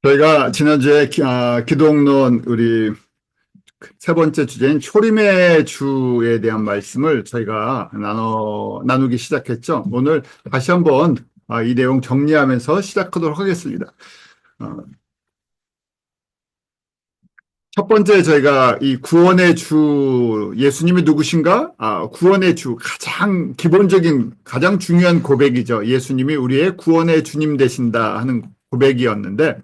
저희가 지난주에 기독론 우리 세 번째 주제인 초림의 주에 대한 말씀을 저희가 나누기 시작했죠. 오늘 다시 한번 이 내용 정리하면서 시작하도록 하겠습니다. 어, 첫 번째 저희가 이 구원의 주 예수님이 누구신가? 구원의 주 가장 기본적인 가장 중요한 고백이죠. 예수님이 우리의 구원의 주님 되신다 하는 고백이었는데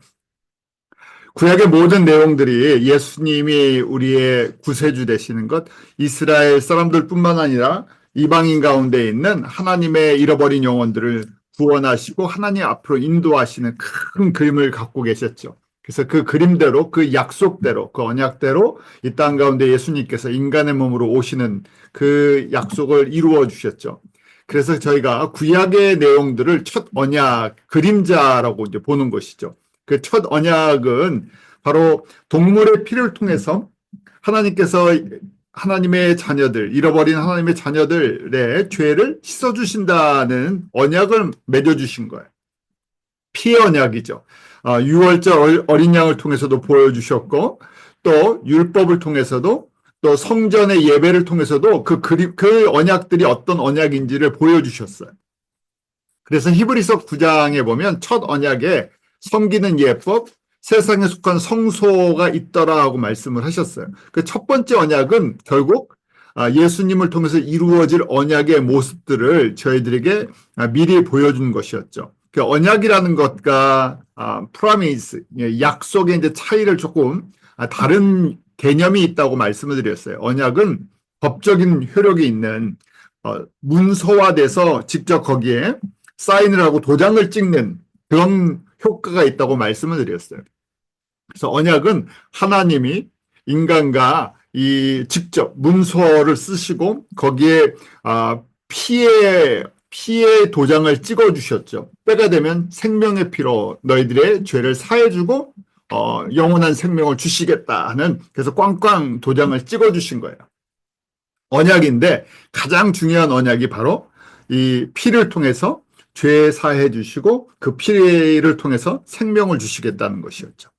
구약의 모든 내용들이 예수님이 우리의 구세주 되시는 것, 이스라엘 사람들뿐만 아니라 이방인 가운데 있는 하나님의 잃어버린 영혼들을 구원하시고 하나님 앞으로 인도하시는 큰 그림을 갖고 계셨죠. 그래서 그 그림대로, 그 약속대로, 그 언약대로 이 땅 가운데 예수님께서 인간의 몸으로 오시는 그 약속을 이루어 주셨죠. 그래서 저희가 구약의 내용들을 첫 언약, 그림자라고 이제 보는 것이죠. 그 첫 언약은 바로 동물의 피를 통해서 하나님께서 하나님의 자녀들, 잃어버린 하나님의 자녀들의 죄를 씻어주신다는 언약을 맺어주신 거예요. 피의 언약이죠. 유월절 어린 양을 통해서도 보여주셨고, 또 율법을 통해서도, 또 성전의 예배를 통해서도 그 언약들이 어떤 언약인지를 보여주셨어요. 그래서 히브리서 9장에 보면 첫 언약에 섬기는 예법, 세상에 속한 성소가 있더라고 말씀을 하셨어요. 그 첫 번째 언약은 결국 예수님을 통해서 이루어질 언약의 모습들을 저희들에게 미리 보여준 것이었죠. 그 언약이라는 것과 프라미스, 약속의 이제 차이를 조금 다른 개념이 있다고 말씀을 드렸어요. 언약은 법적인 효력이 있는 문서화돼서 직접 거기에 사인을 하고 도장을 찍는 그런 효과가 있다고 말씀을 드렸어요. 그래서 언약은 하나님이 인간과 이 직접 문서를 쓰시고 거기에 피의 도장을 찍어 주셨죠. 때가 되면 생명의 피로 너희들의 죄를 사해주고 영원한 생명을 주시겠다 하는, 그래서 꽝꽝 도장을 찍어 주신 거예요. 언약인데 가장 중요한 언약이 바로 이 피를 통해서 죄 사해 주시고 그 피를 통해서 생명을 주시겠다는 것이었죠.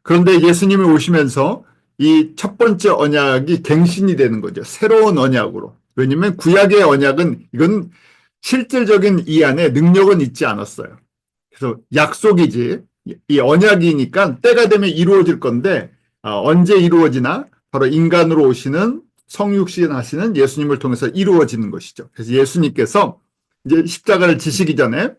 그런데 예수님이 오시면서 이 첫 번째 언약이 갱신이 되는 거죠. 새로운 언약으로. 왜냐하면 구약의 언약은 이건 실질적인 이 안에 능력은 있지 않았어요. 그래서 약속이지 이 언약이니까 때가 되면 이루어질 건데 언제 이루어지나 바로 인간으로 오시는 성육신 하시는 예수님을 통해서 이루어지는 것이죠. 그래서 예수님께서 이제 십자가를 지시기 전에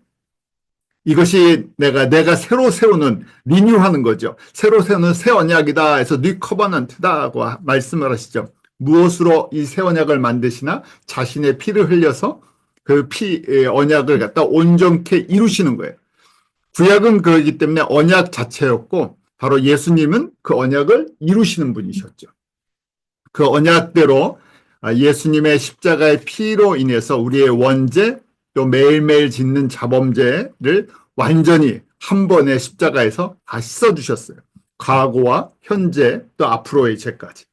이것이 내가 새로 세우는 리뉴하는 거죠. 새로 세우는 새 언약이다 해서 뉴 커버넌트다고 말씀을 하시죠. 무엇으로 이 새 언약을 만드시나 자신의 피를 흘려서 그 언약을 갖다 온전케 이루시는 거예요. 구약은 그러기 때문에 언약 자체였고 바로 예수님은 그 언약을 이루시는 분이셨죠. 그 언약대로 예수님의 십자가의 피로 인해서 우리의 원죄 또 매일매일 짓는 자범죄를 완전히 한 번의 십자가에서 다 씻어주셨어요. 과거와 현재 또 앞으로의 죄까지.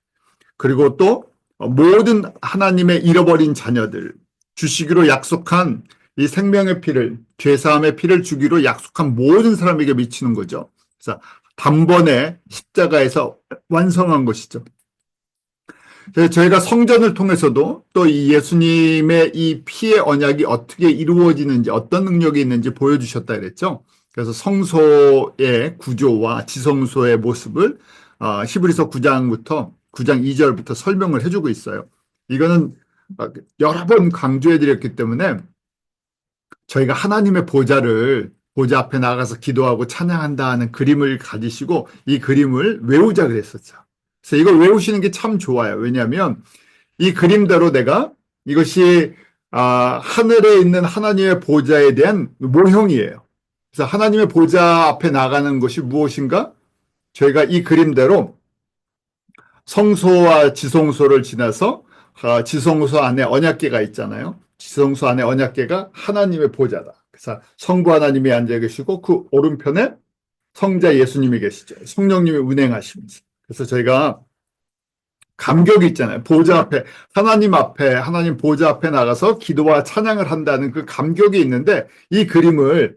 그리고 또 모든 하나님의 잃어버린 자녀들 주시기로 약속한 이 생명의 피를, 죄사함의 피를 주기로 약속한 모든 사람에게 미치는 거죠. 그래서 단번에 십자가에서 완성한 것이죠. 저희가 성전을 통해서도 또 이 예수님의 이 피의 언약이 어떻게 이루어지는지 어떤 능력이 있는지 보여주셨다 그랬죠. 그래서 성소의 구조와 지성소의 모습을 히브리서 9장부터 9장 2절부터 설명을 해주고 있어요. 이거는 여러 번 강조해 드렸기 때문에 저희가 하나님의 보좌 앞에 나가서 기도하고 찬양한다는 그림을 가지시고 이 그림을 외우자 그랬었죠. 그래서 이걸 외우시는 게 참 좋아요. 왜냐하면 이 그림대로 내가 이것이 하늘에 있는 하나님의 보좌에 대한 모형이에요. 그래서 하나님의 보좌 앞에 나가는 것이 무엇인가? 저희가 이 그림대로 성소와 지성소를 지나서 지성소 안에 언약궤가 있잖아요. 지성소 안에 언약궤가 하나님의 보좌다. 그래서 성부 하나님이 앉아 계시고 그 오른편에 성자 예수님이 계시죠. 성령님이 운행하시면서. 그래서 저희가 감격이 있잖아요. 보좌 앞에, 하나님 보좌 앞에 나가서 기도와 찬양을 한다는 그 감격이 있는데 이 그림을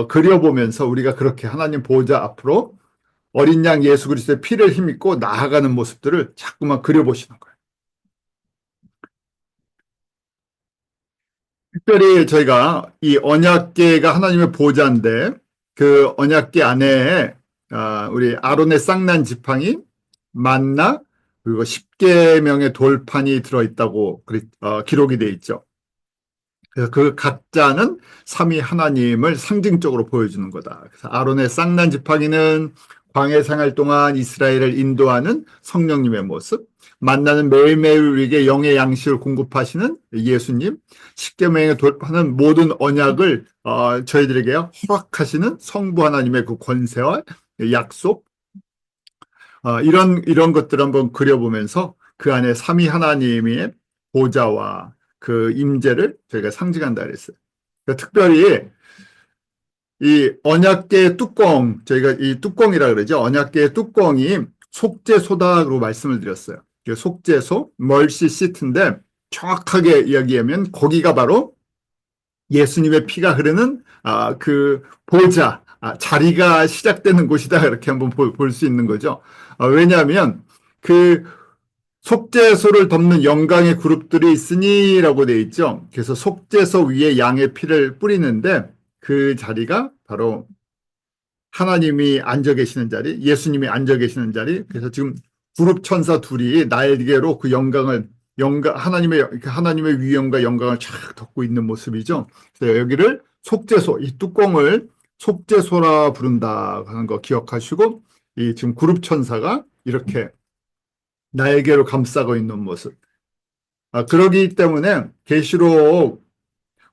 그려보면서 우리가 그렇게 하나님 보좌 앞으로 어린 양 예수 그리스도의 피를 힘입고 나아가는 모습들을 자꾸만 그려보시는 거예요. 특별히 저희가 이 언약궤가 하나님의 보좌인데 그 언약궤 안에 우리 아론의 쌍난 지팡이, 만나, 그리고 10계명의 돌판이 들어있다고 기록이 되어 있죠. 그래서 그 각자는 삼위 하나님을 상징적으로 보여주는 거다. 그래서 아론의 쌍난 지팡이는 광해 생활 동안 이스라엘을 인도하는 성령님의 모습, 만나는 매일매일 우리에게 영의 양식을 공급하시는 예수님, 십계명의 돌파는 모든 언약을 저희들에게 허락하시는 성부 하나님의 그 권세와 약속, 이런 것들을 한번 그려보면서 그 안에 삼위 하나님의 보좌와 그 임재를 저희가 상징한다 그랬어요. 그러니까 특별히 이 언약궤의 뚜껑, 저희가 이 뚜껑이라 그러죠. 언약궤의 뚜껑이 속죄소다라고 말씀을 드렸어요. 속죄소, 멀시 시트인데 정확하게 이야기하면 거기가 바로 예수님의 피가 흐르는 그 보좌, 자리가 시작되는 곳이다. 이렇게 한번 볼 수 있는 거죠. 왜냐하면 그 속죄소를 덮는 영광의 그룹들이 있으니라고 되어 있죠. 그래서 속죄소 위에 양의 피를 뿌리는데 그 자리가 바로 하나님이 앉아 계시는 자리, 예수님이 앉아 계시는 자리. 그래서 지금 그룹 천사 둘이 날개로 그 하나님의 위엄과 영광을 쫙 덮고 있는 모습이죠. 그래서 여기를 속죄소, 이 뚜껑을 속죄소라 부른다 하는 거 기억하시고, 이 지금 그룹 천사가 이렇게 날개로 감싸고 있는 모습. 그러기 때문에 계시록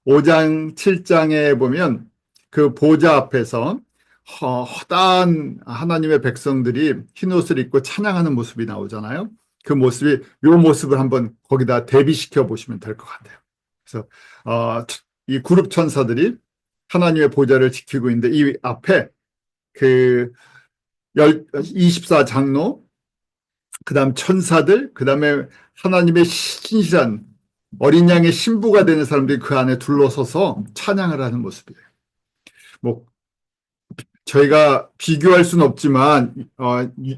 5장, 7장에 보면 그 보좌 앞에서 허다한 하나님의 백성들이 흰옷을 입고 찬양하는 모습이 나오잖아요. 그 모습이 이 모습을 한번 거기다 대비시켜 보시면 될 것 같아요. 그래서 이 그룹 천사들이 하나님의 보좌를 지키고 있는데 이 앞에 그 24장로, 그 다음 천사들, 그 다음에 하나님의 신실한 어린 양의 신부가 되는 사람들이 그 안에 둘러서서 찬양을 하는 모습이에요. 뭐 저희가 비교할 수는 없지만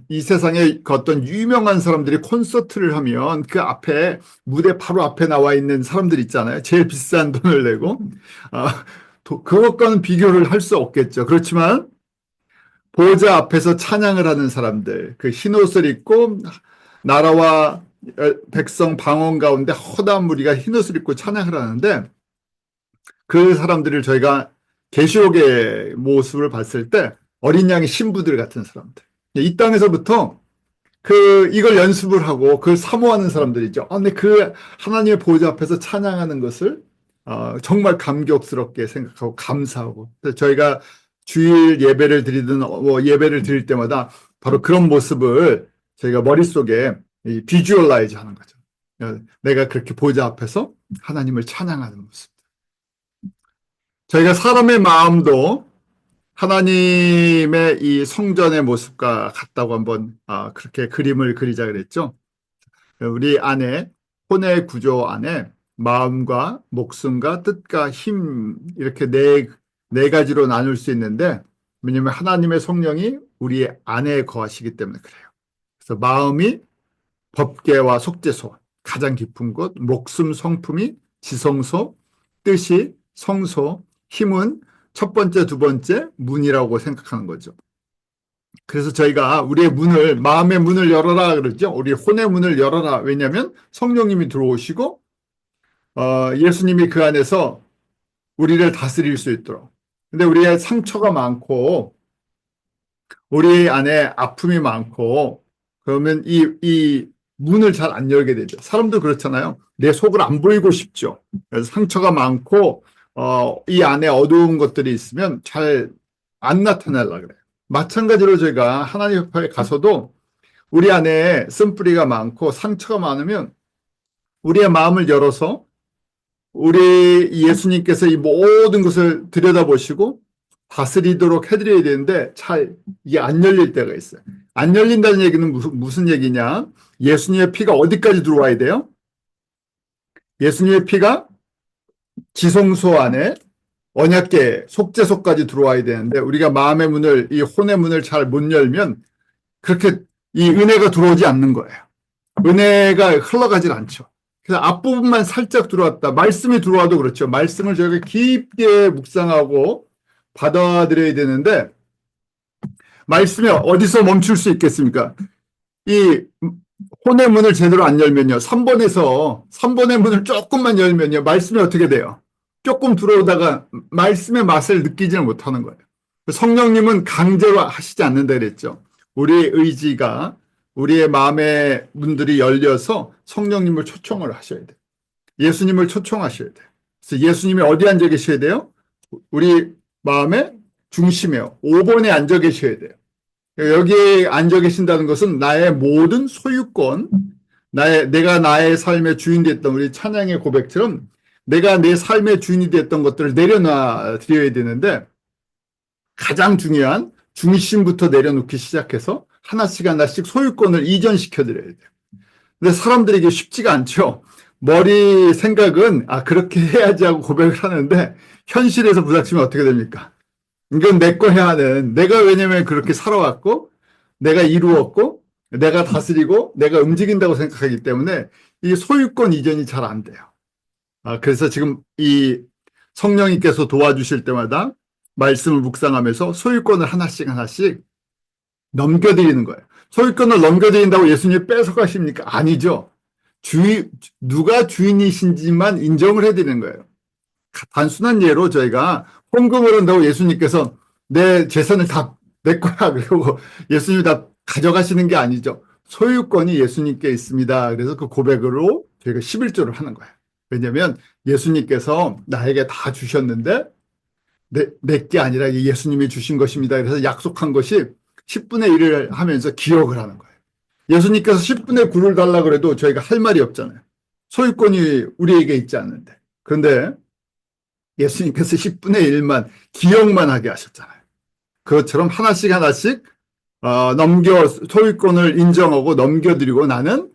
이 세상에 그 어떤 유명한 사람들이 콘서트를 하면 그 앞에 무대 바로 앞에 나와 있는 사람들 있잖아요. 제일 비싼 돈을 내고 그것과는 비교를 할 수 없겠죠. 그렇지만 보좌 앞에서 찬양을 하는 사람들, 그 흰옷을 입고 나라와 백성 방언 가운데 허다한 무리가 흰옷을 입고 찬양을 하는데 그 사람들을 저희가 계시록의 모습을 봤을 때 어린 양의 신부들 같은 사람들. 이 땅에서부터 이걸 연습을 하고 그걸 사모하는 사람들이죠. 근데 그 하나님의 보좌 앞에서 찬양하는 것을 정말 감격스럽게 생각하고 감사하고. 저희가 주일 예배를 드리든 예배를 드릴 때마다 바로 그런 모습을 저희가 머릿속에 비주얼라이즈 하는 거죠. 내가 그렇게 보좌 앞에서 하나님을 찬양하는 모습. 저희가 사람의 마음도 하나님의 이 성전의 모습과 같다고 한번 그렇게 그림을 그리자 그랬죠. 우리 안에 혼의 구조 안에 마음과 목숨과 뜻과 힘 이렇게 네 가지로 나눌 수 있는데 왜냐하면 하나님의 성령이 우리 안에 거하시기 때문에 그래요. 그래서 마음이 법궤와 속죄소 가장 깊은 곳, 목숨 성품이 지성소, 뜻이 성소, 힘은 첫 번째, 두 번째 문이라고 생각하는 거죠. 그래서 저희가 우리의 문을, 마음의 문을 열어라 그러죠. 우리 혼의 문을 열어라. 왜냐하면 성령님이 들어오시고 예수님이 그 안에서 우리를 다스릴 수 있도록. 근데 우리의 상처가 많고 우리 안에 아픔이 많고 그러면 이 문을 잘 안 열게 되죠. 사람도 그렇잖아요. 내 속을 안 보이고 싶죠. 그래서 상처가 많고 이 안에 어두운 것들이 있으면 잘 안 나타나려고 그래요. 마찬가지로 저희가 하나님 앞에 가서도 우리 안에 쓴뿌리가 많고 상처가 많으면 우리의 마음을 열어서 우리 예수님께서 이 모든 것을 들여다보시고 다스리도록 해드려야 되는데 잘 이게 안 열릴 때가 있어요. 안 열린다는 얘기는 무슨 얘기냐? 예수님의 피가 어디까지 들어와야 돼요? 예수님의 피가 지성소 안에 언약궤 속죄소까지 들어와야 되는데 우리가 마음의 문을 이 혼의 문을 잘 못 열면 그렇게 이 은혜가 들어오지 않는 거예요. 은혜가 흘러가질 않죠. 그래서 앞부분만 살짝 들어왔다. 말씀이 들어와도 그렇죠. 말씀을 저희가 깊게 묵상하고 받아들여야 되는데 말씀이 어디서 멈출 수 있겠습니까? 이 혼의 문을 제대로 안 열면요. 3번의 문을 조금만 열면요. 말씀이 어떻게 돼요? 조금 들어오다가 말씀의 맛을 느끼지는 못하는 거예요. 성령님은 강제로 하시지 않는다 그랬죠. 우리의 의지가 우리의 마음의 문들이 열려서 성령님을 초청을 하셔야 돼요. 예수님을 초청하셔야 돼요. 그래서 예수님이 어디 앉아 계셔야 돼요? 우리 마음의 중심에 5번에 앉아 계셔야 돼요. 여기에 앉아 계신다는 것은 나의 모든 소유권, 내가 나의 삶의 주인이 됐던 우리 찬양의 고백처럼 내가 내 삶의 주인이 됐던 것들을 내려놔 드려야 되는데 가장 중요한 중심부터 내려놓기 시작해서 하나씩 소유권을 이전시켜 드려야 돼요. 근데 사람들에게 쉽지가 않죠. 머리 생각은 그렇게 해야지 하고 고백을 하는데 현실에서 부닥치면 어떻게 됩니까? 이건 내 거 해야 하는 내가 왜냐면 그렇게 살아왔고 내가 이루었고 내가 다스리고 내가 움직인다고 생각하기 때문에 이 소유권 이전이 잘 안 돼요. 그래서 지금 이 성령님께서 도와주실 때마다 말씀을 묵상하면서 소유권을 하나씩 넘겨드리는 거예요. 소유권을 넘겨드린다고 예수님이 뺏어가십니까? 아니죠. 누가 주인이신지만 인정을 해드리는 거예요. 단순한 예로 저희가 헌금을 한다고 예수님께서 내 재산을 다 내 거야. 그리고 예수님이 다 가져가시는 게 아니죠. 소유권이 예수님께 있습니다. 그래서 그 고백으로 저희가 11조를 하는 거예요. 왜냐하면 예수님께서 나에게 다 주셨는데 내 게 아니라 예수님이 주신 것입니다. 그래서 약속한 것이 10분의 1을 하면서 기억을 하는 거예요. 예수님께서 10분의 9를 달라고 그래도 저희가 할 말이 없잖아요. 소유권이 우리에게 있지 않는데. 그런데 예수님께서 10분의 1만 기억만 하게 하셨잖아요. 그것처럼 하나씩 소유권을 인정하고 넘겨드리고 나는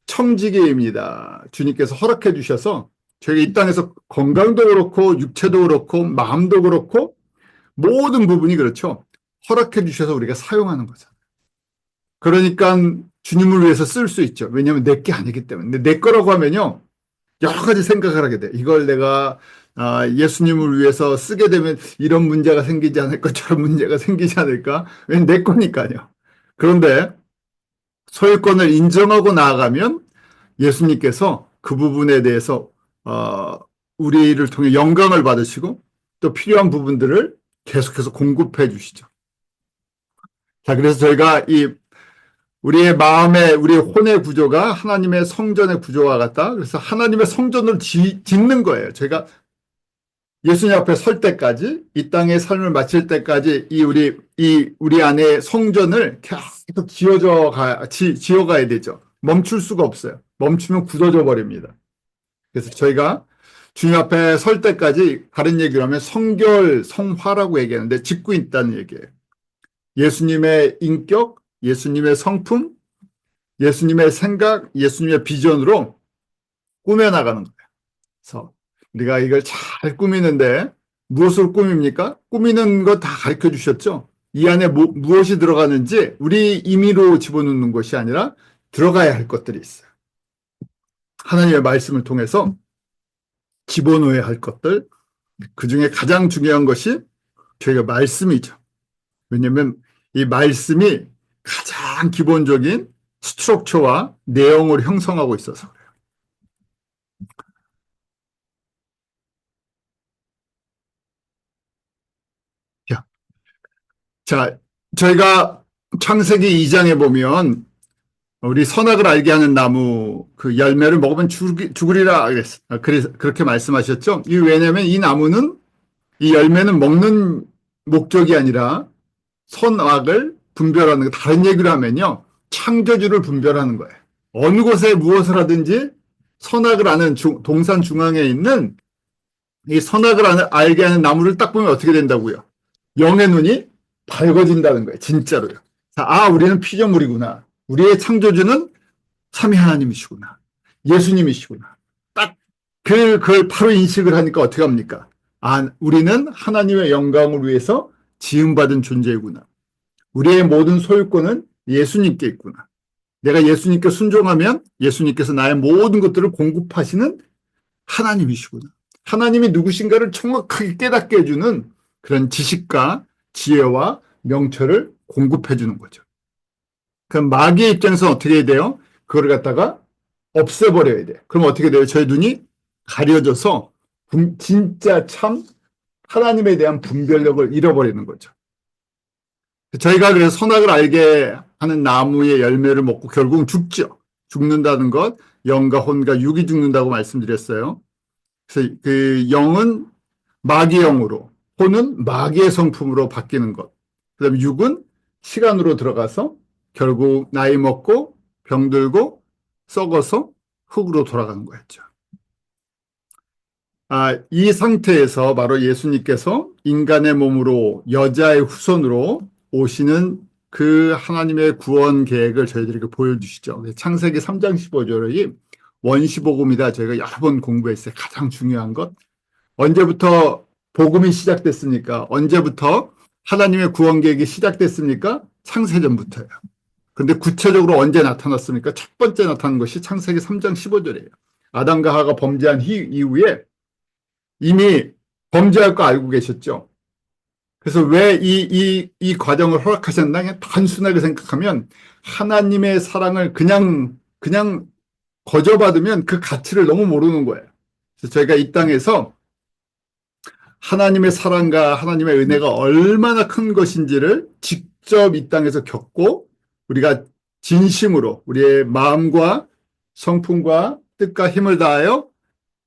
청지기입니다. 주님께서 허락해 주셔서 저희가 이 땅에서 건강도 그렇고 육체도 그렇고 마음도 그렇고 모든 부분이 그렇죠. 허락해 주셔서 우리가 사용하는 거잖아요. 그러니까 주님을 위해서 쓸 수 있죠. 왜냐하면 내 게 아니기 때문에. 근데 내 거라고 하면요. 여러 가지 생각을 하게 돼. 이걸 내가 예수님을 위해서 쓰게 되면 이런 문제가 생기지 않을까, 저런 문제가 생기지 않을까. 왜냐면 내 거니까요. 그런데 소유권을 인정하고 나아가면 예수님께서 그 부분에 대해서 우리를 통해 영광을 받으시고 또 필요한 부분들을 계속해서 공급해 주시죠. 자, 그래서 저희가 우리의 마음의, 우리의 혼의 구조가 하나님의 성전의 구조와 같다. 그래서 하나님의 성전을 짓는 거예요. 저희가 예수님 앞에 설 때까지, 이 땅의 삶을 마칠 때까지 우리 안에 성전을 계속 지어가야 되죠. 멈출 수가 없어요. 멈추면 굳어져 버립니다. 그래서 저희가 주님 앞에 설 때까지 다른 얘기를 하면 성결, 성화라고 얘기하는데 짓고 있다는 얘기예요. 예수님의 인격, 예수님의 성품, 예수님의 생각, 예수님의 비전으로 꾸며나가는 거예요. 그래서 우리가 이걸 잘 꾸미는데 무엇을 꾸밉니까? 꾸미는 거 다 가르쳐 주셨죠? 이 안에 무엇이 들어가는지 우리 임의로 집어넣는 것이 아니라 들어가야 할 것들이 있어요. 하나님의 말씀을 통해서 집어넣어야 할 것들, 그 중에 가장 중요한 것이 저희가 말씀이죠. 왜냐하면 이 말씀이 가장 기본적인 스트럭처와 내용을 형성하고 있어서 그래요. 자, 저희가 창세기 2장에 보면 우리 선악을 알게 하는 나무 그 열매를 먹으면 죽으리라 그렇게 말씀하셨죠. 왜냐하면 이 나무는 이 열매는 먹는 목적이 아니라 선악을 분별하는 다른 얘기로 하면요. 창조주를 분별하는 거예요. 어느 곳에 무엇을 하든지 선악을 아는 동산 중앙에 있는 이 선악을 알게 하는 나무를 딱 보면 어떻게 된다고요? 영의 눈이 밝아진다는 거예요. 진짜로요. 우리는 피조물이구나. 우리의 창조주는 삼위 하나님이시구나. 예수님이시구나. 딱 그걸 바로 인식을 하니까 어떻게 합니까? 우리는 하나님의 영광을 위해서 지음받은 존재이구나. 우리의 모든 소유권은 예수님께 있구나. 내가 예수님께 순종하면 예수님께서 나의 모든 것들을 공급하시는 하나님이시구나. 하나님이 누구신가를 정확하게 깨닫게 해주는 그런 지식과 지혜와 명철을 공급해 주는 거죠. 그럼 마귀의 입장에서 어떻게 해야 돼요? 그걸 갖다가 없애버려야 돼. 그럼 어떻게 돼요? 저희 눈이 가려져서 진짜 참 하나님에 대한 분별력을 잃어버리는 거죠. 저희가 그래서 선악을 알게 하는 나무의 열매를 먹고 결국은 죽죠. 죽는다는 것, 영과 혼과 육이 죽는다고 말씀드렸어요. 그래서 그 영은 마귀의 영으로, 혼은 마귀의 성품으로 바뀌는 것. 그다음에 육은 시간으로 들어가서 결국 나이 먹고 병들고 썩어서 흙으로 돌아가는 거였죠. 이 상태에서 바로 예수님께서 인간의 몸으로 여자의 후손으로 오시는 그 하나님의 구원 계획을 저희들에게 보여주시죠. 창세기 3장 15절이 원시복음이다. 저희가 여러 번 공부했어요. 가장 중요한 것. 언제부터 복음이 시작됐습니까? 언제부터 하나님의 구원 계획이 시작됐습니까? 창세전부터예요. 그런데 구체적으로 언제 나타났습니까? 첫 번째 나타난 것이 창세기 3장 15절이에요. 아담과 하와가 범죄한 이후에 이미 범죄할 거 알고 계셨죠? 그래서 왜 이 과정을 허락하셨나? 그냥 단순하게 생각하면 하나님의 사랑을 그냥 거저받으면 그 가치를 너무 모르는 거예요. 그래서 저희가 이 땅에서 하나님의 사랑과 하나님의 은혜가 얼마나 큰 것인지를 직접 이 땅에서 겪고 우리가 진심으로 우리의 마음과 성품과 뜻과 힘을 다하여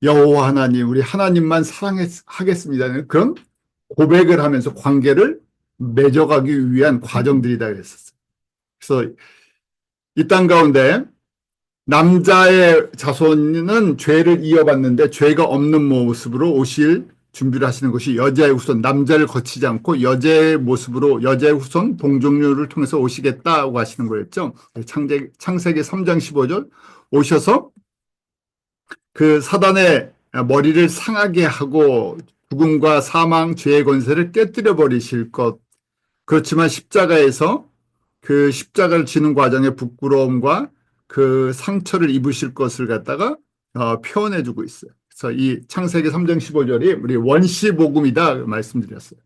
여호와 하나님, 우리 하나님만 사랑하겠습니다. 그런 고백을 하면서 관계를 맺어가기 위한 과정들이다 그랬었어요. 그래서 이 땅 가운데 남자의 자손은 죄를 이어받는데 죄가 없는 모습으로 오실 준비를 하시는 것이 여자의 후손, 남자를 거치지 않고 여자의 모습으로 여자의 후손 동정녀를 통해서 오시겠다고 하시는 거였죠. 창세기 3장 15절 오셔서 그 사단의 머리를 상하게 하고 죽음과 사망, 죄의 권세를 깨뜨려 버리실 것. 그렇지만 십자가에서 그 십자가를 지는 과정의 부끄러움과 그 상처를 입으실 것을 갖다가 표현해 주고 있어요. 그래서 이 창세기 3장 15절이 우리 원시복음이다 말씀드렸어요.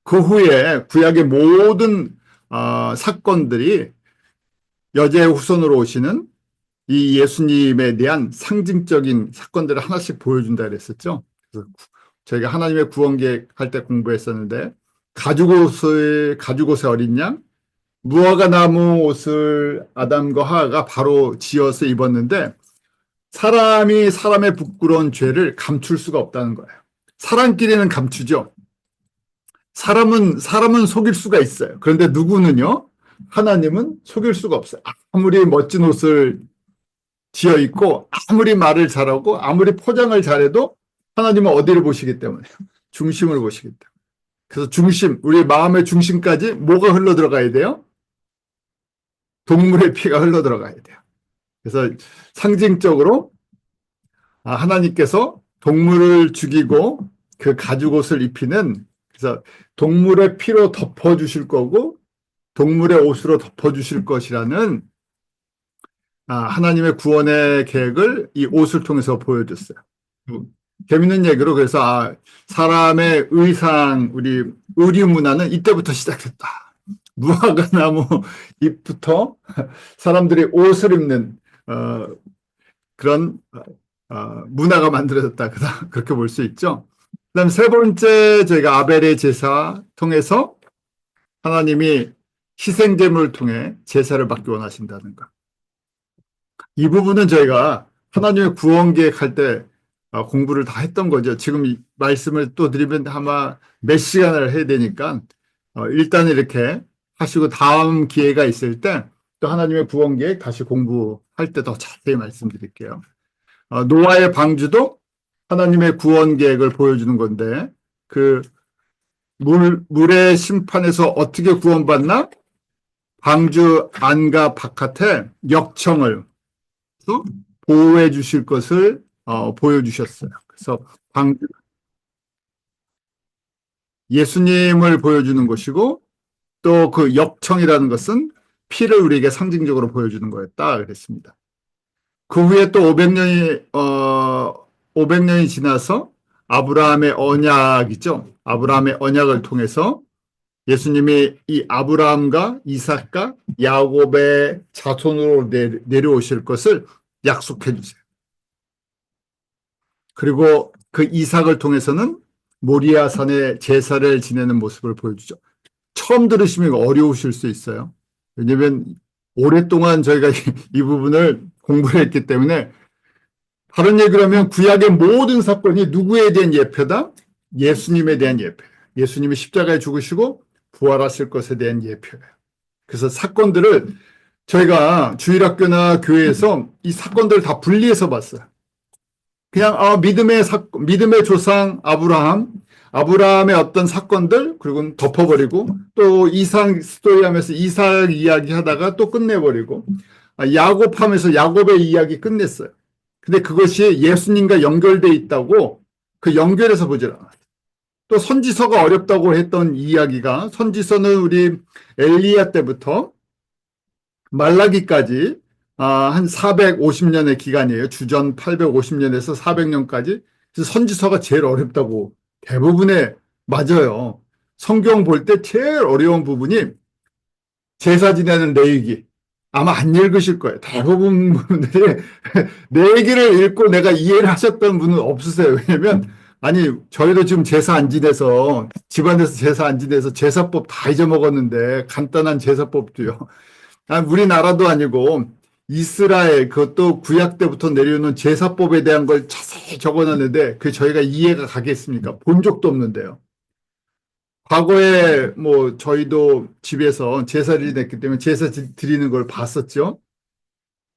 그 후에 구약의 모든 사건들이 여자의 후손으로 오시는 이 예수님에 대한 상징적인 사건들을 하나씩 보여준다 그랬었죠. 그래서 저희가 하나님의 구원 계획할 때 공부했었는데 가죽옷의 어린 양, 무화과 나무 옷을 아담과 하와가 바로 지어서 입었는데 사람이 사람의 부끄러운 죄를 감출 수가 없다는 거예요. 사람끼리는 감추죠. 사람은 속일 수가 있어요. 그런데 누구는요? 하나님은 속일 수가 없어요. 아무리 멋진 옷을 지어 있고 아무리 말을 잘하고 아무리 포장을 잘해도 하나님은 어디를 보시기 때문에 중심을 보시기 때문에. 그래서 중심, 우리 마음의 중심까지 뭐가 흘러 들어가야 돼요? 동물의 피가 흘러 들어가야 돼요. 그래서 상징적으로 하나님께서 동물을 죽이고 그 가죽옷을 입히는, 그래서 동물의 피로 덮어주실 거고 동물의 옷으로 덮어주실 것이라는 하나님의 구원의 계획을 이 옷을 통해서 보여줬어요. 재밌는 얘기로 그래서 사람의 의상, 우리 의류 문화는 이때부터 시작했다. 무화과 나무 잎부터 사람들이 옷을 입는 그런 문화가 만들어졌다. 그렇게 볼 수 있죠. 그다음 세 번째, 저희가 아벨의 제사 통해서 하나님이 희생제물을 통해 제사를 받기 원하신다는 것. 이 부분은 저희가 하나님의 구원 계획할 때 공부를 다 했던 거죠. 지금 이 말씀을 또 드리면 아마 몇 시간을 해야 되니까 일단 이렇게 하시고 다음 기회가 있을 때 또 하나님의 구원 계획 다시 공부할 때 더 자세히 말씀드릴게요. 노아의 방주도 하나님의 구원 계획을 보여주는 건데 그 물의 심판에서 어떻게 구원받나? 광주 안과 바깥에 역청을 보호해 주실 것을 보여주셨어요. 그래서 광주 예수님을 보여주는 것이고 또 그 역청이라는 것은 피를 우리에게 상징적으로 보여주는 거였다 그랬습니다. 그 후에 또 500년이 지나서 아브라함의 언약이죠. 아브라함의 언약을 통해서 예수님이 이 아브라함과 이삭과 야곱의 자손으로 내려오실 것을 약속해 주세요. 그리고 그 이삭을 통해서는 모리아산에 제사를 지내는 모습을 보여주죠. 처음 들으시면 어려우실 수 있어요. 왜냐하면 오랫동안 저희가 이 부분을 공부를 했기 때문에 다른 얘기를 하면 구약의 모든 사건이 누구에 대한 예표다? 예수님에 대한 예표예요. 예수님이 십자가에 죽으시고 부활하실 것에 대한 예표예요. 그래서 사건들을 저희가 주일학교나 교회에서 이 사건들을 다 분리해서 봤어요. 그냥 믿음의 조상 아브라함의 어떤 사건들 그리고 덮어버리고 또 이삭 스토리 하면서 이삭 이야기 하다가 또 끝내버리고 야곱 하면서 야곱의 이야기 끝냈어요. 근데 그것이 예수님과 연결돼 있다고 그 연결해서 보질 않았어요. 또 선지서가 어렵다고 했던 이야기가 선지서는 우리 엘리야 때부터 말라기까지 한 450년의 기간이에요. 주전 850년에서 400년까지. 그래서 선지서가 제일 어렵다고 대부분의 맞아요. 성경 볼 때 제일 어려운 부분이 제사 지내는 레위기. 아마 안 읽으실 거예요. 대부분 분들이 레위기를 읽고 내가 이해를 하셨던 분은 없으세요. 왜냐면 아니 저희도 지금 제사 안 지내서 집안에서 제사 안 지내서 제사법 다 잊어먹었는데 간단한 제사법도요. 우리나라도 아니고 이스라엘 그것도 구약 때부터 내려오는 제사법에 대한 걸 자세히 적어놨는데 그 저희가 이해가 가겠습니까? 본 적도 없는데요. 과거에 뭐 저희도 집에서 제사를 지냈기 때문에 제사 드리는 걸 봤었죠.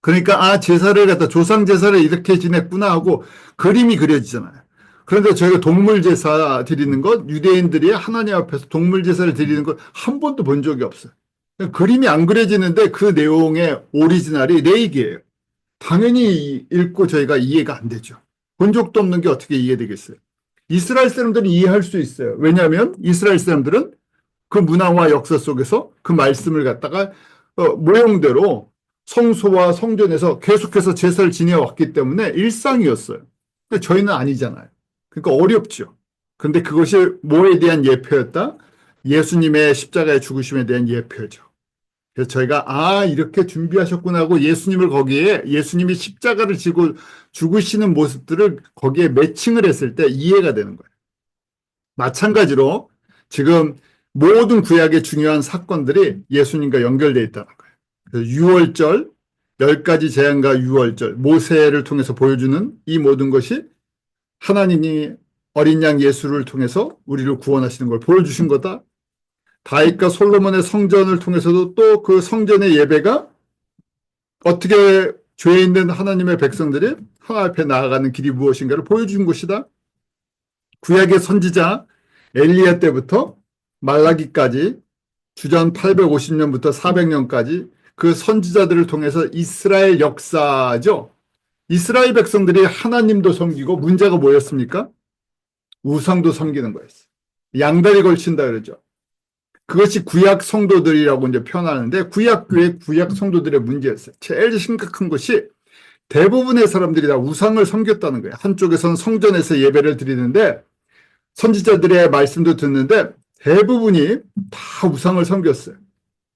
그러니까 제사를 갖다 조상 제사를 이렇게 지냈구나 하고 그림이 그려지잖아요. 그런데 저희가 동물 제사 드리는 것 유대인들이 하나님 앞에서 동물 제사를 드리는 걸 한 번도 본 적이 없어요. 그림이 안 그려지는데 그 내용의 오리지널이 레이기예요. 당연히 읽고 저희가 이해가 안 되죠. 본 적도 없는 게 어떻게 이해되겠어요? 이스라엘 사람들은 이해할 수 있어요. 왜냐하면 이스라엘 사람들은 그 문화와 역사 속에서 그 말씀을 갖다가 모형대로 성소와 성전에서 계속해서 제사를 지내왔기 때문에 일상이었어요. 근데 저희는 아니잖아요. 그러니까 어렵죠. 그런데 그것이 뭐에 대한 예표였다? 예수님의 십자가의 죽으심에 대한 예표죠. 그래서 저희가 이렇게 준비하셨구나 하고 예수님을 거기에 예수님이 십자가를 지고 죽으시는 모습들을 거기에 매칭을 했을 때 이해가 되는 거예요. 마찬가지로 지금 모든 구약의 중요한 사건들이 예수님과 연결되어 있다는 거예요. 그래서 유월절, 10가지 재앙과 유월절, 모세를 통해서 보여주는 이 모든 것이 하나님이 어린 양 예수를 통해서 우리를 구원하시는 걸 보여주신 거다. 다윗과 솔로몬의 성전을 통해서도 또 그 성전의 예배가 어떻게 죄 있는 하나님의 백성들이 하나님 앞에 나아가는 길이 무엇인가를 보여준 것이다. 구약의 선지자 엘리야 때부터 말라기까지 주전 850년부터 400년까지 그 선지자들을 통해서 이스라엘 역사죠. 이스라엘 백성들이 하나님도 섬기고 문제가 뭐였습니까? 우상도 섬기는 거였어요. 양다리 걸친다 그러죠. 그것이 구약 성도들이라고 이제 표현하는데 구약 교회 구약 성도들의 문제였어요. 제일 심각한 것이 대부분의 사람들이 다 우상을 섬겼다는 거예요. 한쪽에서는 성전에서 예배를 드리는데 선지자들의 말씀도 듣는데 대부분이 다 우상을 섬겼어요.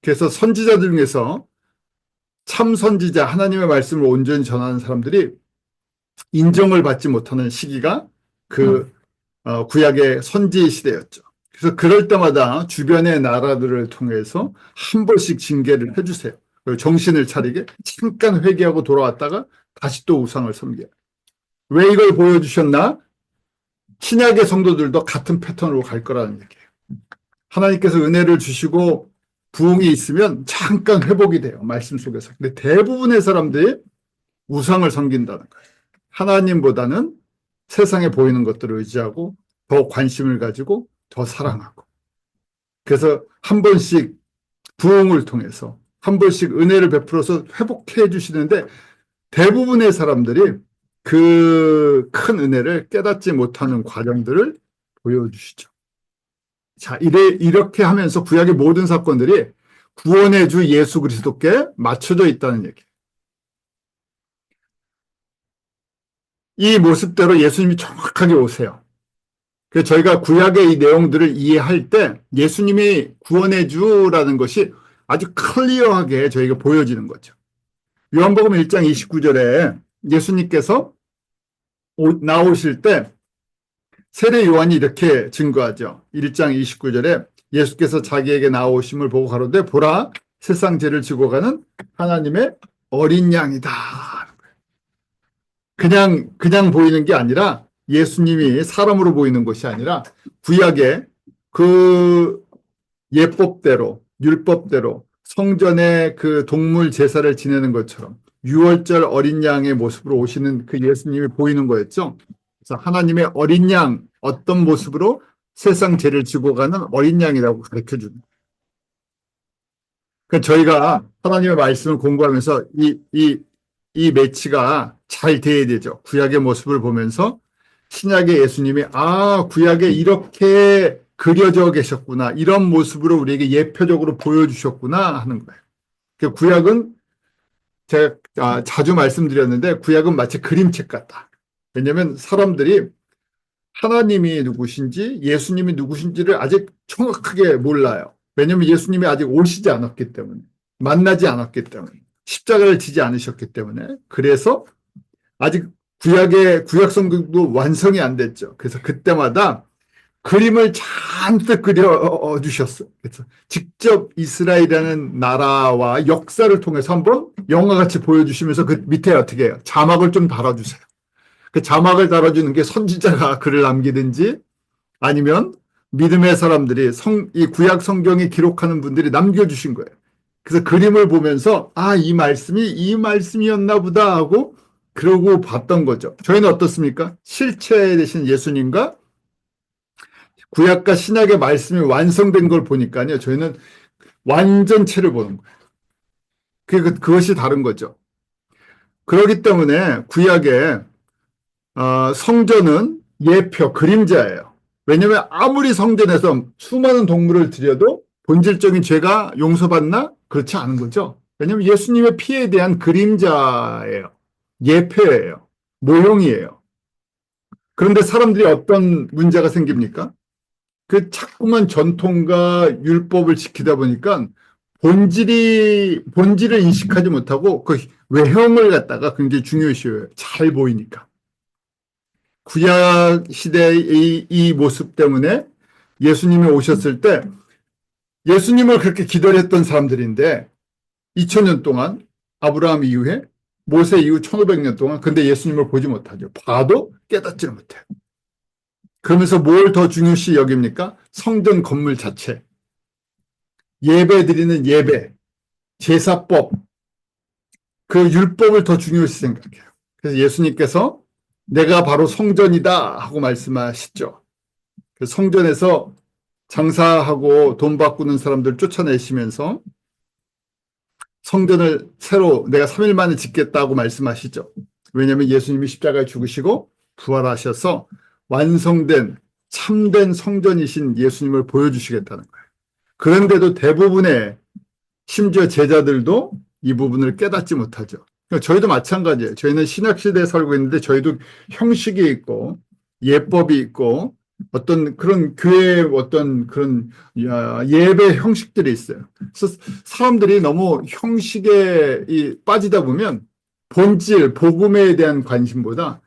그래서 선지자들 중에서 참 선지자 하나님의 말씀을 온전히 전하는 사람들이 인정을 받지 못하는 시기가 그 구약의 선지 시대였죠. 그래서 그럴 때마다 주변의 나라들을 통해서 한 번씩 징계를 해주세요. 그리고 정신을 차리게 잠깐 회개하고 돌아왔다가 다시 또 우상을 섬겨요. 왜 이걸 보여주셨나? 신약의 성도들도 같은 패턴으로 갈 거라는 얘기예요. 하나님께서 은혜를 주시고 부흥이 있으면 잠깐 회복이 돼요. 말씀 속에서. 근데 대부분의 사람들이 우상을 섬긴다는 거예요. 하나님보다는 세상에 보이는 것들을 의지하고 더 관심을 가지고 더 사랑하고 그래서 한 번씩 부흥을 통해서 한 번씩 은혜를 베풀어서 회복해 주시는데 대부분의 사람들이 그 큰 은혜를 깨닫지 못하는 과정들을 보여주시죠. 자, 이렇게 하면서 구약의 모든 사건들이 구원의 주 예수 그리스도께 맞춰져 있다는 얘기예요. 이 모습대로 예수님이 정확하게 오세요. 그래서 저희가 구약의 이 내용들을 이해할 때 예수님이 구원의 주라는 것이 아주 클리어하게 저희가 보여지는 거죠. 요한복음 1장 29절에 예수님께서 나오실 때 세례 요한이 이렇게 증거하죠. 1장 29절에 예수께서 자기에게 나오심을 보고 가로되 보라 세상 죄를 지고 가는 하나님의 어린 양이다. 그냥 보이는 게 아니라 예수님이 사람으로 보이는 것이 아니라 구약의 그 예법대로 율법대로 성전에 그 동물 제사를 지내는 것처럼 유월절 어린 양의 모습으로 오시는 그 예수님이 보이는 거였죠. 그래서 하나님의 어린 양 어떤 모습으로 세상 죄를 지고 가는 어린 양이라고 가르쳐 줍니다. 그러니까 저희가 하나님의 말씀을 공부하면서 이 매치가 잘 돼야 되죠. 구약의 모습을 보면서 신약의 예수님이 구약에 이렇게 그려져 계셨구나. 이런 모습으로 우리에게 예표적으로 보여주셨구나 하는 거예요. 그러니까 구약은 제가 자주 말씀드렸는데 구약은 마치 그림책 같다. 왜냐하면 사람들이 하나님이 누구신지 예수님이 누구신지를 아직 정확하게 몰라요. 왜냐하면 예수님이 아직 오시지 않았기 때문에 만나지 않았기 때문에 십자가를 지지 않으셨기 때문에 그래서 아직 구약 성경도 완성이 안 됐죠. 그래서 그때마다 그림을 잔뜩 그려주셨어요. 그래서 직접 이스라엘이라는 나라와 역사를 통해서 한번 영화같이 보여주시면서 그 밑에 어떻게 해요? 자막을 좀 달아주세요. 그 자막을 달아주는 게 선지자가 글을 남기든지 아니면 믿음의 사람들이 이 구약 성경이 기록하는 분들이 남겨주신 거예요. 그래서 그림을 보면서 이 말씀이 이 말씀이었나 보다 하고 그러고 봤던 거죠. 저희는 어떻습니까? 실체 되신 예수님과 구약과 신약의 말씀이 완성된 걸 보니까요. 저희는 완전체를 보는 거예요. 그것이 다른 거죠. 그렇기 때문에 구약의 성전은 예표, 그림자예요. 왜냐하면 아무리 성전에서 수많은 동물을 들여도 본질적인 죄가 용서받나? 그렇지 않은 거죠. 왜냐하면 예수님의 피에 대한 그림자예요. 예표예요. 모형이에요. 그런데 사람들이 어떤 문제가 생깁니까? 자꾸만 전통과 율법을 지키다 보니까 본질을 인식하지 못하고 그 외형을 갖다가 굉장히 중요시해요. 잘 보이니까. 구약 시대의 이 모습 때문에 예수님이 오셨을 때 예수님을 그렇게 기다렸던 사람들인데 2000년 동안 아브라함 이후에 모세 이후 1500년 동안 근데 예수님을 보지 못하죠. 봐도 깨닫지를 못해요. 그러면서 뭘 더 중요시 여깁니까? 성전 건물 자체, 예배 드리는 예배, 제사법, 그 율법을 더 중요시 생각해요. 그래서 예수님께서 내가 바로 성전이다 하고 말씀하시죠. 성전에서 장사하고 돈 바꾸는 사람들 쫓아내시면서 성전을 새로 내가 3일 만에 짓겠다고 말씀하시죠. 왜냐하면 예수님이 십자가에 죽으시고 부활하셔서 완성된 참된 성전이신 예수님을 보여주시겠다는 거예요. 그런데도 대부분의 심지어 제자들도 이 부분을 깨닫지 못하죠. 그러니까 저희도 마찬가지예요. 저희는 신약시대에 살고 있는데 저희도 형식이 있고 예법이 있고 어떤 그런 교회의 어떤 그런 예배 형식들이 있어요. 그래서 사람들이 너무 형식에 빠지다 보면 본질, 복음에 대한 관심보다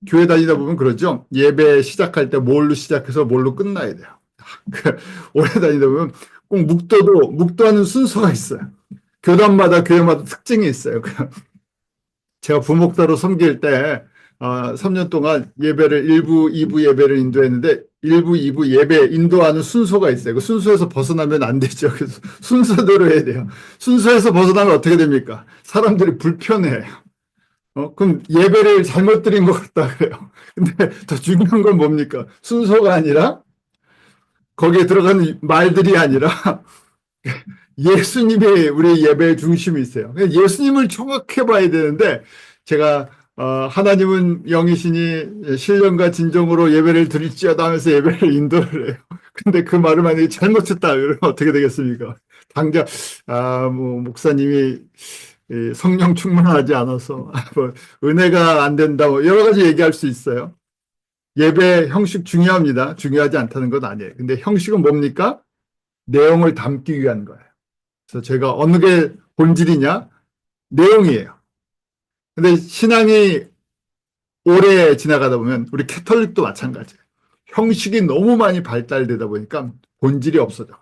교회 다니다 보면 그러죠. 예배 시작할 때 뭘로 시작해서 뭘로 끝나야 돼요. 오래 다니다 보면 꼭 묵도하는 순서가 있어요. 교단마다 교회마다 특징이 있어요. 제가 부목사로 섬길 때 3년 동안 예배를 1부, 2부 예배를 인도했는데 1부, 2부 예배 인도하는 순서가 있어요. 그 순서에서 벗어나면 안 되죠. 그래서 순서대로 해야 돼요. 순서에서 벗어나면 어떻게 됩니까? 사람들이 불편해요. 그럼 예배를 잘못 드린 것 같다 그래요. 근데 더 중요한 건 뭡니까? 순서가 아니라 거기에 들어가는 말들이 아니라 예수님이 우리 예배의 중심이 있어요. 예수님을 정확히 봐야 되는데 제가 하나님은 영이시니 신령과 진정으로 예배를 드릴지어다 하면서 예배를 인도를 해요. 근데 그 말을 만약에 잘못했다 이러면 어떻게 되겠습니까? 당장 뭐 목사님이 성령 충만하지 않아서 뭐 은혜가 안 된다 뭐 여러 가지 얘기할 수 있어요. 예배 형식 중요합니다. 중요하지 않다는 건 아니에요. 근데 형식은 뭡니까? 내용을 담기 위한 거예요. 그래서 제가 어느 게 본질이냐? 내용이에요. 근데 신앙이 오래 지나가다 보면 우리 캐톨릭도 마찬가지예요. 형식이 너무 많이 발달되다 보니까 본질이 없어져.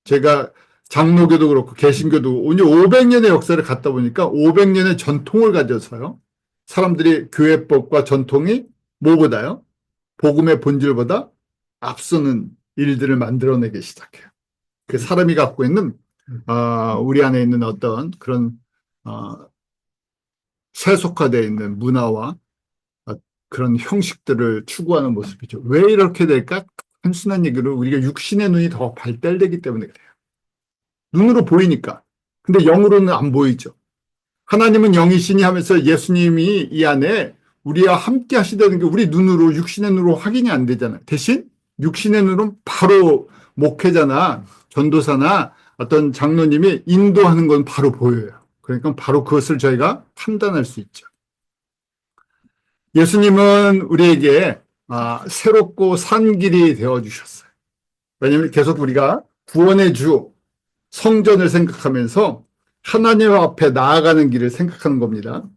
제가 장로교도 그렇고 개신교도 500년의 역사를 갖다 보니까 500년의 전통을 가져서요. 사람들이 교회법과 전통이 뭐보다요? 복음의 본질보다 앞서는 일들을 만들어내기 시작해요. 그 사람이 갖고 있는 우리 안에 있는 어떤 그런 세속화되어 있는 문화와 그런 형식들을 추구하는 모습이죠. 왜 이렇게 될까? 단순한 얘기로 우리가 육신의 눈이 더 발달되기 때문에 그래요. 눈으로 보이니까. 근데 영으로는 안 보이죠. 하나님은 영이시니 하면서 예수님이 이 안에 우리와 함께 하시다는 게 우리 눈으로 육신의 눈으로 확인이 안 되잖아요. 대신 육신의 눈은 바로 목회자나 전도사나 어떤 장로님이 인도하는 건 바로 보여요. 그러니까 바로 그것을 저희가 판단할 수 있죠. 예수님은 우리에게 새롭고 산 길이 되어주셨어요. 왜냐하면 계속 우리가 구원의 주, 성전을 생각하면서 하나님 앞에 나아가는 길을 생각하는 겁니다.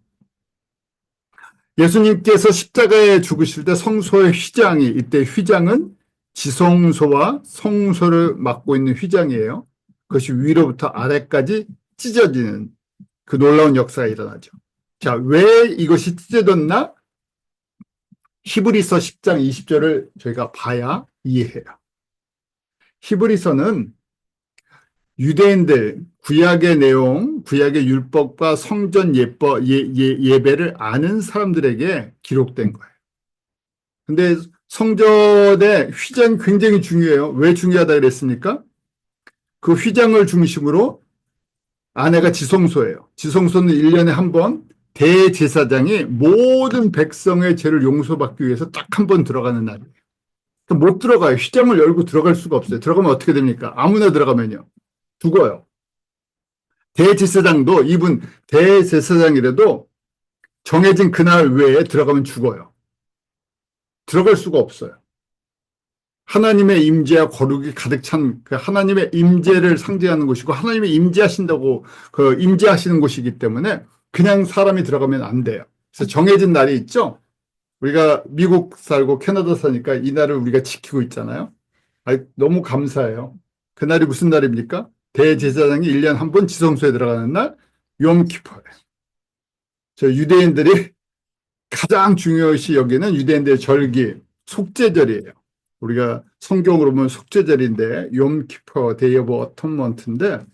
예수님께서 십자가에 죽으실 때 성소의 휘장이, 이때 휘장은 지성소와 성소를 맡고 있는 휘장이에요. 그것이 위로부터 아래까지 찢어지는 그 놀라운 역사가 일어나죠. 자, 왜 이것이 찢어졌나? 히브리서 10장 20절을 저희가 봐야 이해해요. 히브리서는 유대인들, 구약의 내용, 구약의 율법과 성전 예배를 아는 사람들에게 기록된 거예요. 근데 성전의 휘장이 굉장히 중요해요. 왜 중요하다 그랬습니까? 그 휘장을 중심으로 안에가 지성소예요. 지성소는 1년에 한 번 대제사장이 모든 백성의 죄를 용서받기 위해서 딱 한 번 들어가는 날이에요. 못 들어가요. 휘장을 열고 들어갈 수가 없어요. 들어가면 어떻게 됩니까? 아무나 들어가면요. 죽어요. 대제사장도 이분 대제사장이라도 정해진 그날 외에 들어가면 죽어요. 들어갈 수가 없어요. 하나님의 임재와 거룩이 가득 찬 그 하나님의 임재를 상징하는 곳이고 하나님의 임재하신다고 그 임재하시는 곳이기 때문에 그냥 사람이 들어가면 안 돼요. 그래서 정해진 날이 있죠. 우리가 미국 살고 캐나다 사니까 이 날을 우리가 지키고 있잖아요. 너무 감사해요. 그날이 무슨 날입니까? 대제사장이 1년 한 번 지성소에 들어가는 날 욤키퍼예요. 저 유대인들이 가장 중요시 여기는 유대인들의 절기 속죄절이에요. 우리가 성경으로 보면 속죄절인데 욤키퍼 데이 오브 어톤먼트인데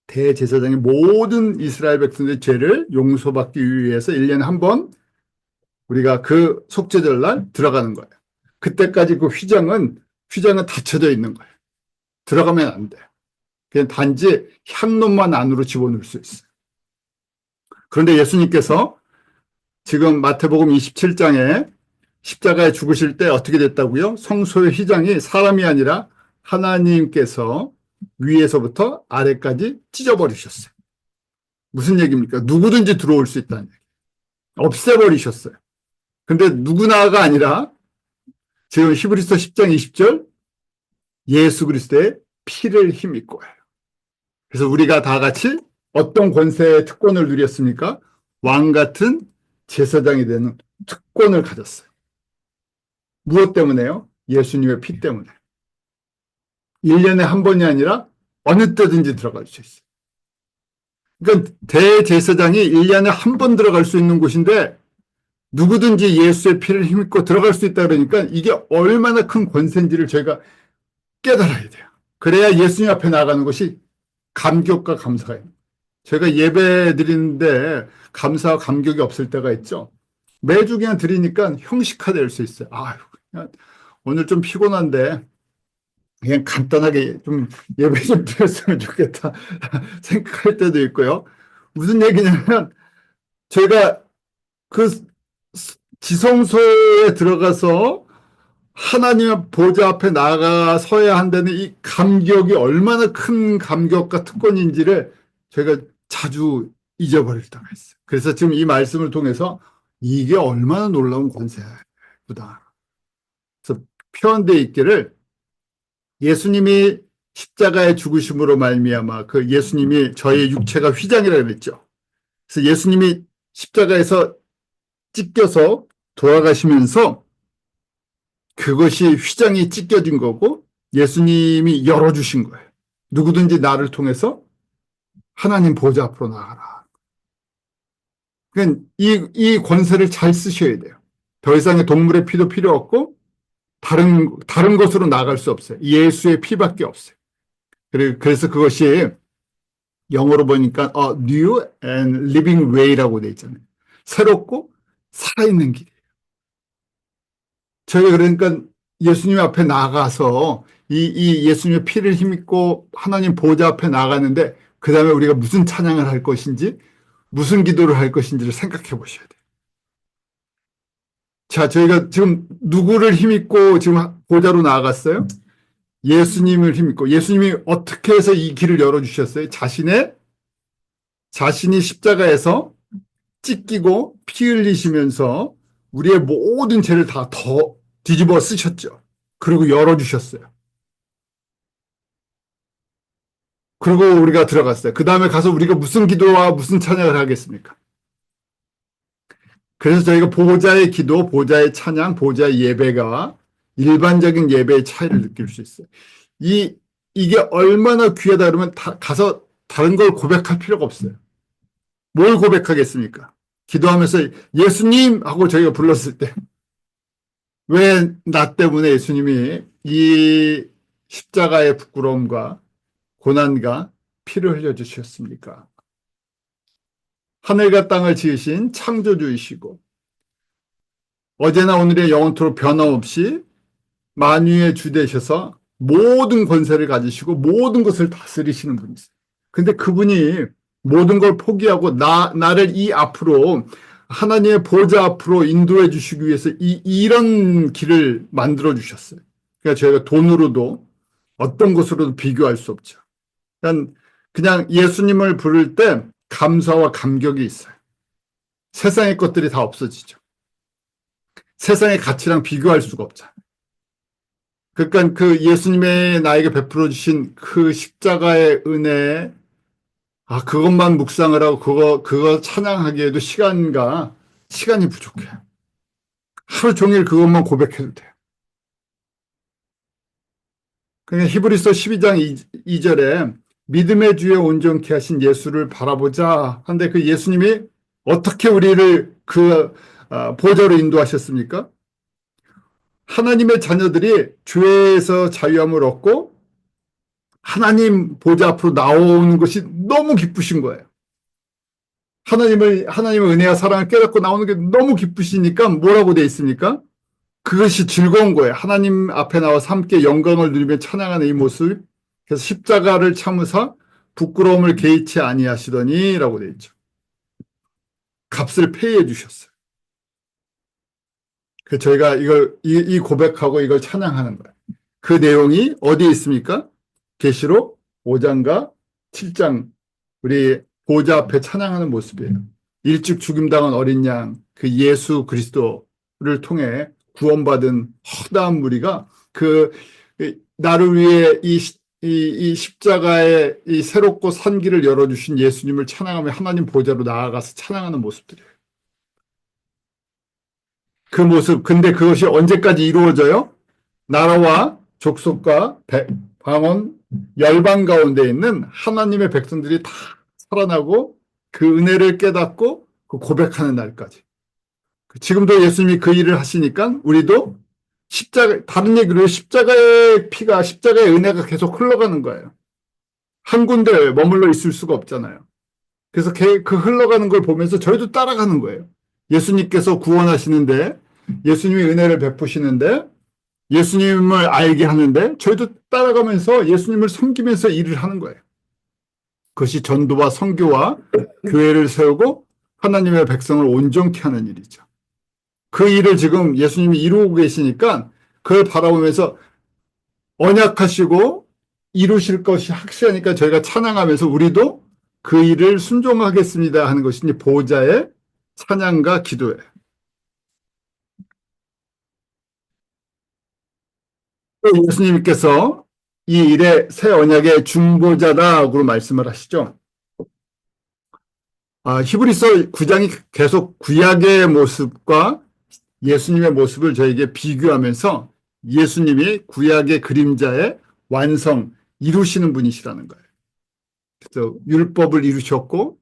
대제사장이 모든 이스라엘 백성들의 죄를 용서받기 위해서 1년에 한 번 우리가 그 속죄절 날 들어가는 거예요. 그때까지 그 휘장은 닫혀져 있는 거예요. 들어가면 안 돼요. 그냥 단지 향로만 안으로 집어넣을 수 있어요. 그런데 예수님께서 지금 마태복음 27장에 십자가에 죽으실 때 어떻게 됐다고요? 성소의 휘장이 사람이 아니라 하나님께서 위에서부터 아래까지 찢어버리셨어요. 무슨 얘기입니까? 누구든지 들어올 수 있다는 얘기. 없애버리셨어요. 근데 누구나가 아니라 지금 히브리서 10장 20절 예수 그리스도의 피를 힘입고 해요. 그래서 우리가 다 같이 어떤 권세의 특권을 누렸습니까? 왕 같은 제사장이 되는 특권을 가졌어요. 무엇 때문에요? 예수님의 피 때문에. 1년에 한 번이 아니라 어느 때든지 들어갈 수 있어요. 그러니까 대제사장이 1년에 한 번 들어갈 수 있는 곳인데 누구든지 예수의 피를 힘입고 들어갈 수 있다 그러니까 이게 얼마나 큰 권세인지를 저희가 깨달아야 돼요. 그래야 예수님 앞에 나가는 것이 감격과 감사가 있는 거예요. 제가 예배 드리는데 감사와 감격이 없을 때가 있죠. 매주 그냥 드리니까 형식화될 수 있어요. 아유, 그냥 오늘 좀 피곤한데 그냥 간단하게 좀 예배 좀 드렸으면 좋겠다 생각할 때도 있고요. 무슨 얘기냐면 제가 그 지성소에 들어가서 하나님의 보좌 앞에 나가서야 한다는 이 감격이 얼마나 큰 감격과 특권인지를 제가 자주 잊어버릴 때가 있어요. 그래서 지금 이 말씀을 통해서 이게 얼마나 놀라운 권세구나. 그래서 표현되어 있기를 예수님이 십자가의 죽으심으로 말미암아 그 예수님이 저의 육체가 휘장이라고 그랬죠. 그래서 예수님이 십자가에서 찢겨서 돌아가시면서 그것이 휘장이 찢겨진 거고 예수님이 열어주신 거예요. 누구든지 나를 통해서 하나님 보좌 앞으로 나가라. 그러니까 이 권세를 잘 쓰셔야 돼요. 더 이상의 동물의 피도 필요 없고 다른 것으로 나갈 수 없어요. 예수의 피밖에 없어요. 그래서 그것이 영어로 보니까 new and living way라고 돼 있잖아요. 새롭고 살아있는 길. 저희가 그러니까 예수님 앞에 나가서 이 예수님의 피를 힘입고 하나님 보좌 앞에 나가는데 그 다음에 우리가 무슨 찬양을 할 것인지 무슨 기도를 할 것인지를 생각해 보셔야 돼요. 자, 저희가 지금 누구를 힘입고 지금 보좌로 나아갔어요? 예수님을 힘입고 예수님이 어떻게 해서 이 길을 열어주셨어요? 자신이 십자가에서 찢기고 피 흘리시면서 우리의 모든 죄를 다 뒤집어 쓰셨죠. 그리고 열어주셨어요. 그리고 우리가 들어갔어요. 그 다음에 가서 우리가 무슨 기도와 무슨 찬양을 하겠습니까? 그래서 저희가 보좌의 기도, 보좌의 찬양, 보좌의 예배가 일반적인 예배의 차이를 느낄 수 있어요. 이게 얼마나 귀하다 그러면 가서 다른 걸 고백할 필요가 없어요. 뭘 고백하겠습니까? 기도하면서 예수님 하고 저희가 불렀을 때 왜 나 때문에 예수님이 이 십자가의 부끄러움과 고난과 피를 흘려주셨습니까? 하늘과 땅을 지으신 창조주이시고 어제나 오늘의 영원토록 변함없이 만유의 주 되셔서 모든 권세를 가지시고 모든 것을 다스리시는 분이세요. 근데 그분이 모든 걸 포기하고 나를 이 앞으로 하나님의 보좌 앞으로 인도해 주시기 위해서 이런 길을 만들어 주셨어요. 그러니까 저희가 돈으로도 어떤 것으로도 비교할 수 없죠. 그냥 예수님을 부를 때 감사와 감격이 있어요. 세상의 것들이 다 없어지죠. 세상의 가치랑 비교할 수가 없잖아요. 그러니까 그 예수님의 나에게 베풀어 주신 그 십자가의 은혜, 그것만 묵상을 하고 그거 찬양하기에도 시간이 부족해요. 하루 종일 그것만 고백해도 돼요. 그러니까 히브리서 12장 2절에 믿음의 주에 온전케 하신 예수를 바라보자 하는데 그 예수님이 어떻게 우리를 그 보좌로 인도하셨습니까? 하나님의 자녀들이 죄에서 자유함을 얻고 하나님 보좌 앞으로 나오는 것이 너무 기쁘신 거예요. 하나님의 은혜와 사랑을 깨닫고 나오는 게 너무 기쁘시니까 뭐라고 돼 있습니까? 그것이 즐거운 거예요. 하나님 앞에 나와서 함께 영광을 누리며 찬양하는 이 모습. 그래서 십자가를 참으사 부끄러움을 개의치 아니하시더니 라고 돼 있죠. 값을 페이해 주셨어요. 그래서 저희가 이 고백하고 이걸 찬양하는 거예요. 그 내용이 어디에 있습니까? 계시록 5장과 7장 우리 보좌 앞에 찬양하는 모습이에요. 일찍 죽임당한 어린 양, 그 예수 그리스도를 통해 구원받은 허다한 무리가 나를 위해 이 십자가의 이 새롭고 산 길을 열어주신 예수님을 찬양하며 하나님 보좌로 나아가서 찬양하는 모습들이에요. 그 모습, 근데 그것이 언제까지 이루어져요? 나라와 족속과 방언, 열방 가운데 있는 하나님의 백성들이 다 살아나고 그 은혜를 깨닫고 그 고백하는 날까지. 지금도 예수님이 그 일을 하시니까 우리도 다른 얘기로 십자가의 피가, 십자가의 은혜가 계속 흘러가는 거예요. 한 군데 머물러 있을 수가 없잖아요. 그래서 그 흘러가는 걸 보면서 저희도 따라가는 거예요. 예수님께서 구원하시는데, 예수님이 은혜를 베푸시는데, 예수님을 알게 하는데 저희도 따라가면서 예수님을 섬기면서 일을 하는 거예요. 그것이 전도와 선교와 교회를 세우고 하나님의 백성을 온전케 하는 일이죠. 그 일을 지금 예수님이 이루고 계시니까 그걸 바라보면서 언약하시고 이루실 것이 확실하니까 저희가 찬양하면서 우리도 그 일을 순종하겠습니다 하는 것이 보호자의 찬양과 기도예요. 또 예수님께서 이 일의 새 언약의 중보자라고 말씀을 하시죠. 히브리서 9장이 계속 구약의 모습과 예수님의 모습을 저에게 비교하면서 예수님이 구약의 그림자의 완성, 이루시는 분이시라는 거예요. 그래서 율법을 이루셨고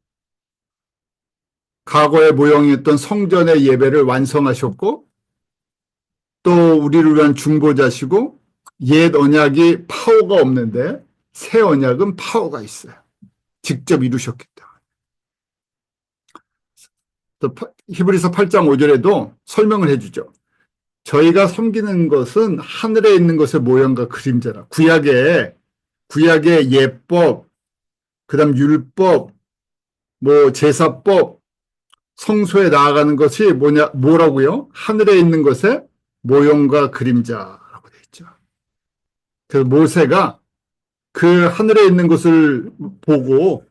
과거의 모형이었던 성전의 예배를 완성하셨고 또 우리를 위한 중보자시고 옛 언약이 파워가 없는데 새 언약은 파워가 있어요. 직접 이루셨기 때문에. 히브리서 8장 5절에도 설명을 해주죠. 저희가 섬기는 것은 하늘에 있는 것의 모형과 그림자라. 구약의 예법, 그다음 율법, 뭐 제사법, 성소에 나아가는 것이 뭐라고요? 하늘에 있는 것의 모형과 그림자라고 되어 있죠. 그래서 모세가 그 하늘에 있는 것을 보고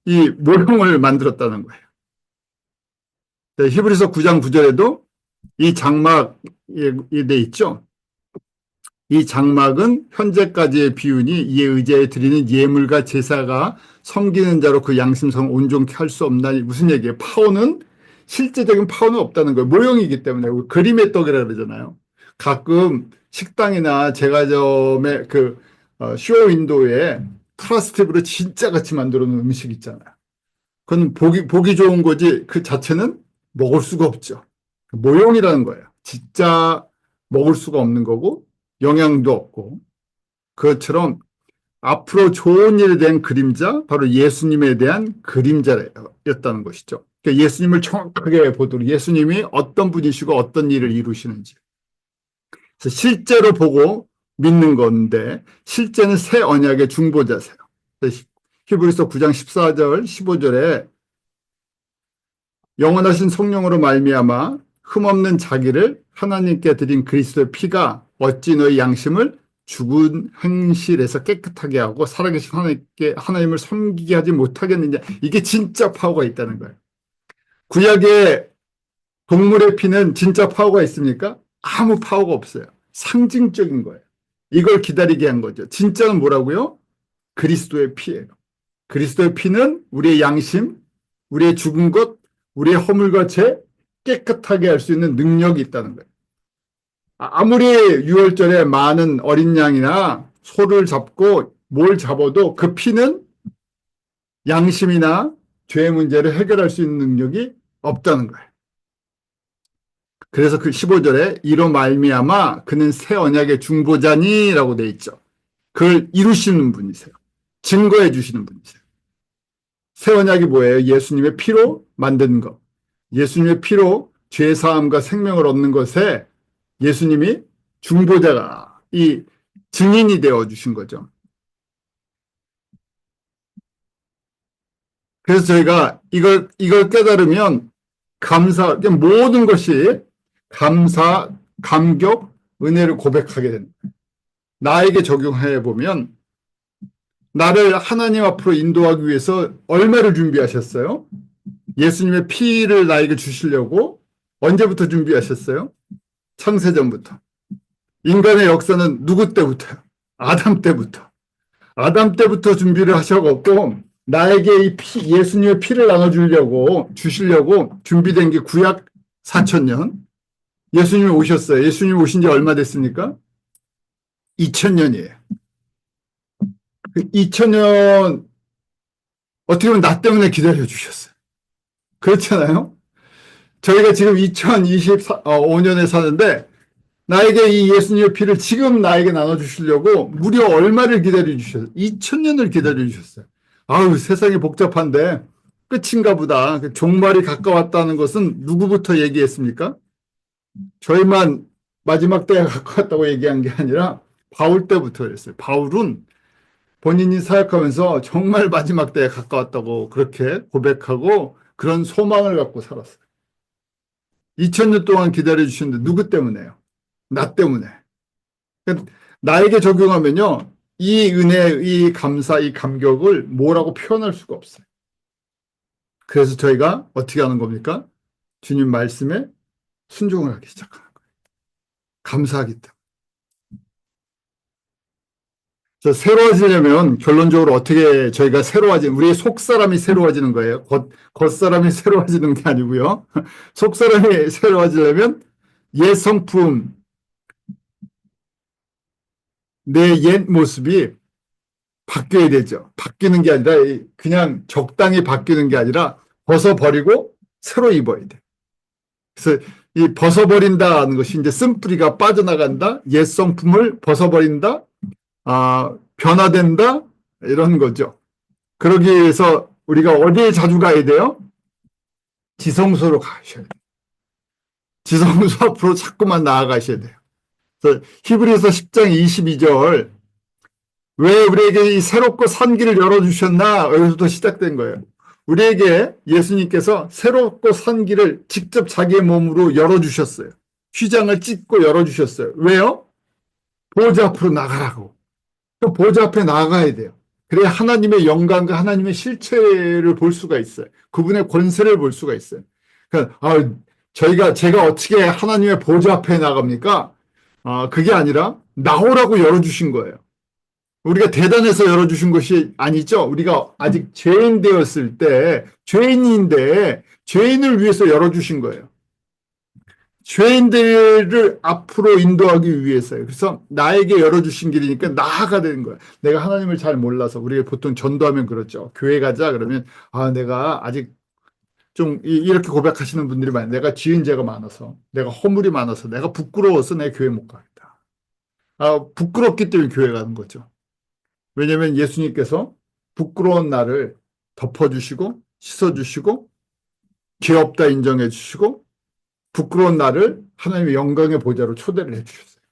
이 모형을 만들었다는 거예요. 히브리서 9장 9절에도 이 장막이 돼 있죠. 이 장막은 현재까지의 비운이 이에 의지하여 드리는 예물과 제사가 섬기는 자로 그 양심성을 온전케 할 수 없나니 무슨 얘기예요? 파워는 실제적인 파워는 없다는 거예요. 모형이기 때문에 그림의 떡이라 그러잖아요. 가끔 식당이나 제과점의 그 쇼윈도에 플라스틱으로 진짜 같이 만들어 놓은 음식 있잖아요. 그건 보기 좋은 거지 그 자체는 먹을 수가 없죠. 모형이라는 거예요. 진짜 먹을 수가 없는 거고 영양도 없고 그것처럼 앞으로 좋은 일에 대한 그림자 바로 예수님에 대한 그림자였다는 것이죠. 그러니까 예수님을 정확하게 보도록 예수님이 어떤 분이시고 어떤 일을 이루시는지 그래서 실제로 보고 믿는 건데 실제는 새 언약의 중보자세요. 히브리서 9장 14절 15절에 영원하신 성령으로 말미암아 흠없는 자기를 하나님께 드린 그리스도의 피가 어찌 너희 양심을 죽은 행실에서 깨끗하게 하고 살아계신 하나님을 섬기게 하지 못하겠느냐. 이게 진짜 파워가 있다는 거예요. 구약의 동물의 피는 진짜 파워가 있습니까? 아무 파워가 없어요. 상징적인 거예요. 이걸 기다리게 한 거죠. 진짜는 뭐라고요? 그리스도의 피예요. 그리스도의 피는 우리의 양심, 우리의 죽은 것, 우리의 허물과 죄 깨끗하게 할 수 있는 능력이 있다는 거예요. 아무리 유월절에 많은 어린 양이나 소를 잡고 뭘 잡아도 그 피는 양심이나 죄 문제를 해결할 수 있는 능력이 없다는 거예요. 그래서 그 15절에 이로 말미암아 그는 새 언약의 중보자니라고 돼 있죠. 그걸 이루시는 분이세요. 증거해 주시는 분이세요. 새 언약이 뭐예요? 예수님의 피로 만든 것. 예수님의 피로 죄사함과 생명을 얻는 것에 예수님이 중보자가 이 증인이 되어 주신 거죠. 그래서 저희가 이걸 깨달으면 모든 것이 감사, 감격, 은혜를 고백하게 됩니다. 나에게 적용해 보면 나를 하나님 앞으로 인도하기 위해서 얼마를 준비하셨어요? 예수님의 피를 나에게 주시려고 언제부터 준비하셨어요? 창세전부터. 인간의 역사는 누구 때부터요? 아담 때부터. 아담 때부터 준비를 하셔갖고 나에게 이 예수님의 피를 주시려고 준비된 게 구약 4,000년. 예수님이 오셨어요. 예수님이 오신 지 얼마 됐습니까? 2,000년이에요. 2,000년 어떻게 보면 나 때문에 기다려 주셨어요. 그렇잖아요. 저희가 지금 2025년에 사는데 나에게 이 예수님의 피를 지금 나에게 나눠주시려고 무려 얼마를 기다려 주셨어요? 2,000년을 기다려 주셨어요. 아유, 세상이 복잡한데 끝인가 보다. 종말이 가까웠다는 것은 누구부터 얘기했습니까? 저희만 마지막 때에 가까웠다고 얘기한 게 아니라 바울 때부터 그랬어요. 바울은 본인이 사역하면서 정말 마지막 때에 가까웠다고 그렇게 고백하고 그런 소망을 갖고 살았어요. 2000년 동안 기다려 주셨는데 누구 때문에요? 나 때문에. 나에게 적용하면요. 이 은혜, 이 감사, 이 감격을 뭐라고 표현할 수가 없어요. 그래서 저희가 어떻게 하는 겁니까? 주님 말씀에 순종을 하기 시작하는 거예요. 감사하기 때문에. 저 새로워지려면 결론적으로 어떻게 저희가 우리의 속 사람이 새로워지는 거예요. 겉 사람이 새로워지는 게 아니고요. 속 사람이 새로워지려면 옛 성품, 내 옛 모습이 바뀌어야 되죠. 바뀌는 게 아니라 그냥 적당히 바뀌는 게 아니라 벗어버리고 새로 입어야 돼. 그래서 이 벗어버린다는 것이 이제 쓴뿌리가 빠져나간다. 옛 성품을 벗어버린다. 변화된다. 이런 거죠. 그러기 위해서 우리가 어디에 자주 가야 돼요? 지성소로 가셔야 돼요. 지성소 앞으로 자꾸만 나아가셔야 돼요. 그래서 히브리서 10장 22절 왜 우리에게 이 새롭고 산 길을 열어주셨나? 여기서부터 시작된 거예요. 우리에게 예수님께서 새롭고 산 길을 직접 자기의 몸으로 열어주셨어요. 휘장을 찢고 열어주셨어요. 왜요? 보좌 앞으로 나가라고. 또 보좌 앞에 나가야 돼요. 그래야 하나님의 영광과 하나님의 실체를 볼 수가 있어요. 그분의 권세를 볼 수가 있어요. 그러니까 제가 어떻게 하나님의 보좌 앞에 나갑니까? 그게 아니라 나오라고 열어주신 거예요. 우리가 대단해서 열어주신 것이 아니죠. 우리가 아직 죄인 되었을 때, 죄인인데, 죄인을 위해서 열어주신 거예요. 죄인들을 앞으로 인도하기 위해서요. 그래서 나에게 열어주신 길이니까 나아가 되는 거예요. 내가 하나님을 잘 몰라서, 우리가 보통 전도하면 그렇죠. 교회 가자 그러면, 내가 아직 좀 이렇게 고백하시는 분들이 많아요. 내가 지은 죄가 많아서, 내가 허물이 많아서, 내가 부끄러워서 내 교회 못 가겠다. 부끄럽기 때문에 교회 가는 거죠. 왜냐하면 예수님께서 부끄러운 나를 덮어주시고 씻어주시고 죄 없다 인정해 주시고 부끄러운 나를 하나님의 영광의 보좌로 초대를 해주셨어요.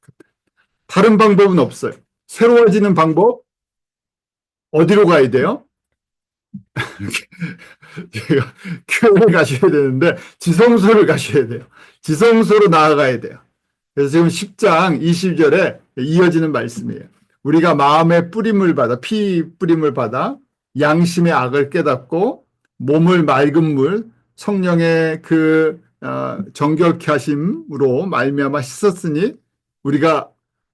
다른 방법은 없어요. 새로워지는 방법 어디로 가야 돼요? 교회 가셔야 되는데 지성소를 가셔야 돼요. 지성소로 나아가야 돼요. 그래서 지금 10장 20절에 이어지는 말씀이에요. 우리가 마음의 뿌림을 받아, 피 뿌림을 받아 양심의 악을 깨닫고 몸을 맑은 물, 성령의 정결케 하심으로 말미암아 씻었으니 우리가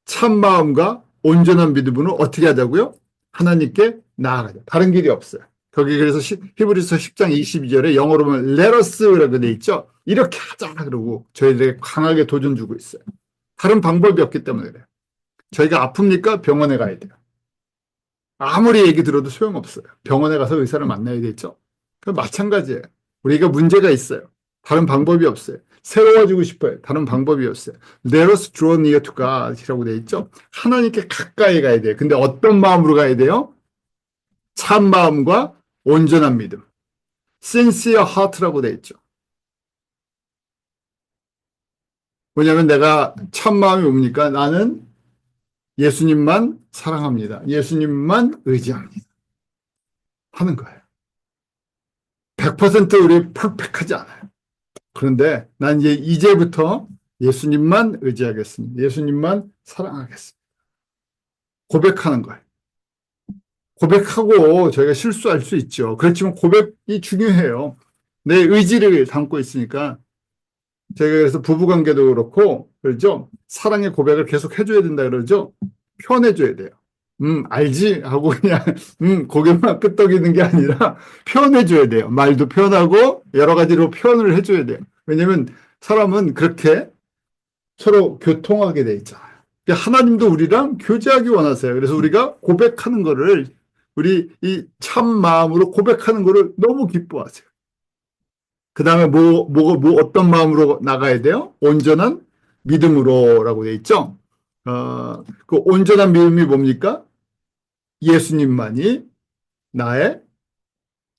참 마음과 온전한 믿음으로 어떻게 하자고요? 하나님께 나아가자. 다른 길이 없어요. 거기 그래서 히브리서 10장 22절에 영어로 보면 let us라고 돼 있죠. 이렇게 하자 그러고 저희들에게 강하게 도전 주고 있어요. 다른 방법이 없기 때문에 그래요. 저희가 아픕니까? 병원에 가야 돼요. 아무리 얘기 들어도 소용없어요. 병원에 가서 의사를 만나야 되죠. 마찬가지예요. 우리가 문제가 있어요. 다른 방법이 없어요. 새로워지고 싶어요. 다른 방법이 없어요. Let us draw near to God이라고 돼 있죠. 하나님께 가까이 가야 돼요. 근데 어떤 마음으로 가야 돼요? 참 마음과 온전한 믿음. sincere heart라고 돼 있죠. 왜냐하면 내가 참 마음이 뭡니까? 나는 예수님만 사랑합니다. 예수님만 의지합니다. 하는 거예요. 100% 우리 퍼펙트하지 않아요. 그런데 난 이제부터 예수님만 의지하겠습니다. 예수님만 사랑하겠습니다. 고백하는 거예요. 고백하고 저희가 실수할 수 있죠. 그렇지만 고백이 중요해요. 내 의지를 담고 있으니까 제가 그래서 부부관계도 그렇고 그렇죠. 사랑의 고백을 계속 해줘야 된다 그러죠. 표현해줘야 돼요. 알지? 하고 그냥, 고개만 끄덕이는 게 아니라 표현해줘야 돼요. 말도 표현하고 여러 가지로 표현을 해줘야 돼요. 왜냐면 사람은 그렇게 서로 교통하게 돼 있잖아요. 하나님도 우리랑 교제하기 원하세요. 그래서 우리가 고백하는 거를 우리 이 참 마음으로 고백하는 거를 너무 기뻐하세요. 그 다음에 어떤 마음으로 나가야 돼요? 온전한 믿음으로라고 돼 있죠. 그 온전한 믿음이 뭡니까? 예수님만이 나의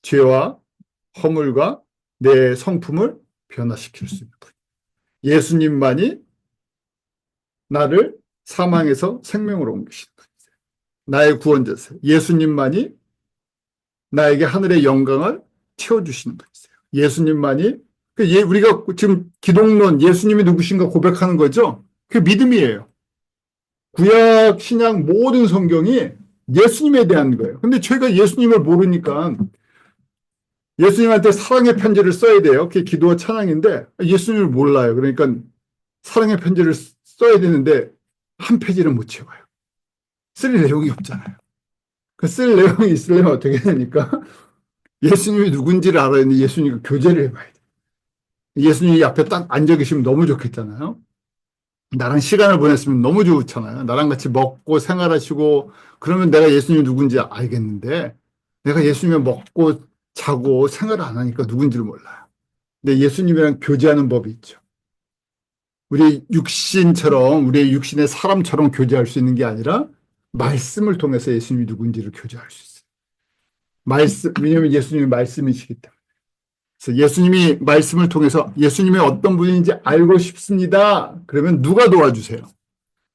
죄와 허물과 내 성품을 변화시킬 수 있는 분. 예수님만이 나를 사망에서 생명으로 옮기시는 분이세요. 나의 구원자세요. 예수님만이 나에게 하늘의 영광을 채워주시는 분이세요. 예수님만이 우리가 지금 기독론 예수님이 누구신가 고백하는 거죠. 그게 믿음이에요. 구약 신약 모든 성경이 예수님에 대한 거예요. 근데 저희가 예수님을 모르니까 예수님한테 사랑의 편지를 써야 돼요. 그게 기도와 찬양인데 예수님을 몰라요. 그러니까 사랑의 편지를 써야 되는데 한 페이지를 못 채워요. 쓸 내용이 없잖아요. 그 쓸 내용이 있으려면 어떻게 되니까 예수님이 누군지를 알아야 되는데 예수님과 교제를 해봐야 돼요. 예수님이 앞에 딱 앉아 계시면 너무 좋겠잖아요. 나랑 시간을 보냈으면 너무 좋잖아요. 나랑 같이 먹고 생활하시고 그러면 내가 예수님이 누군지 알겠는데 내가 예수님을 먹고 자고 생활을 안 하니까 누군지를 몰라요. 근데 예수님이랑 교제하는 법이 있죠. 우리 육신처럼 우리의 육신의 사람처럼 교제할 수 있는 게 아니라 말씀을 통해서 예수님이 누군지를 교제할 수 있어요. 왜냐하면 예수님이 말씀이시기 때문에. 그래서 예수님이 말씀을 통해서 예수님이 어떤 분인지 알고 싶습니다. 그러면 누가 도와주세요?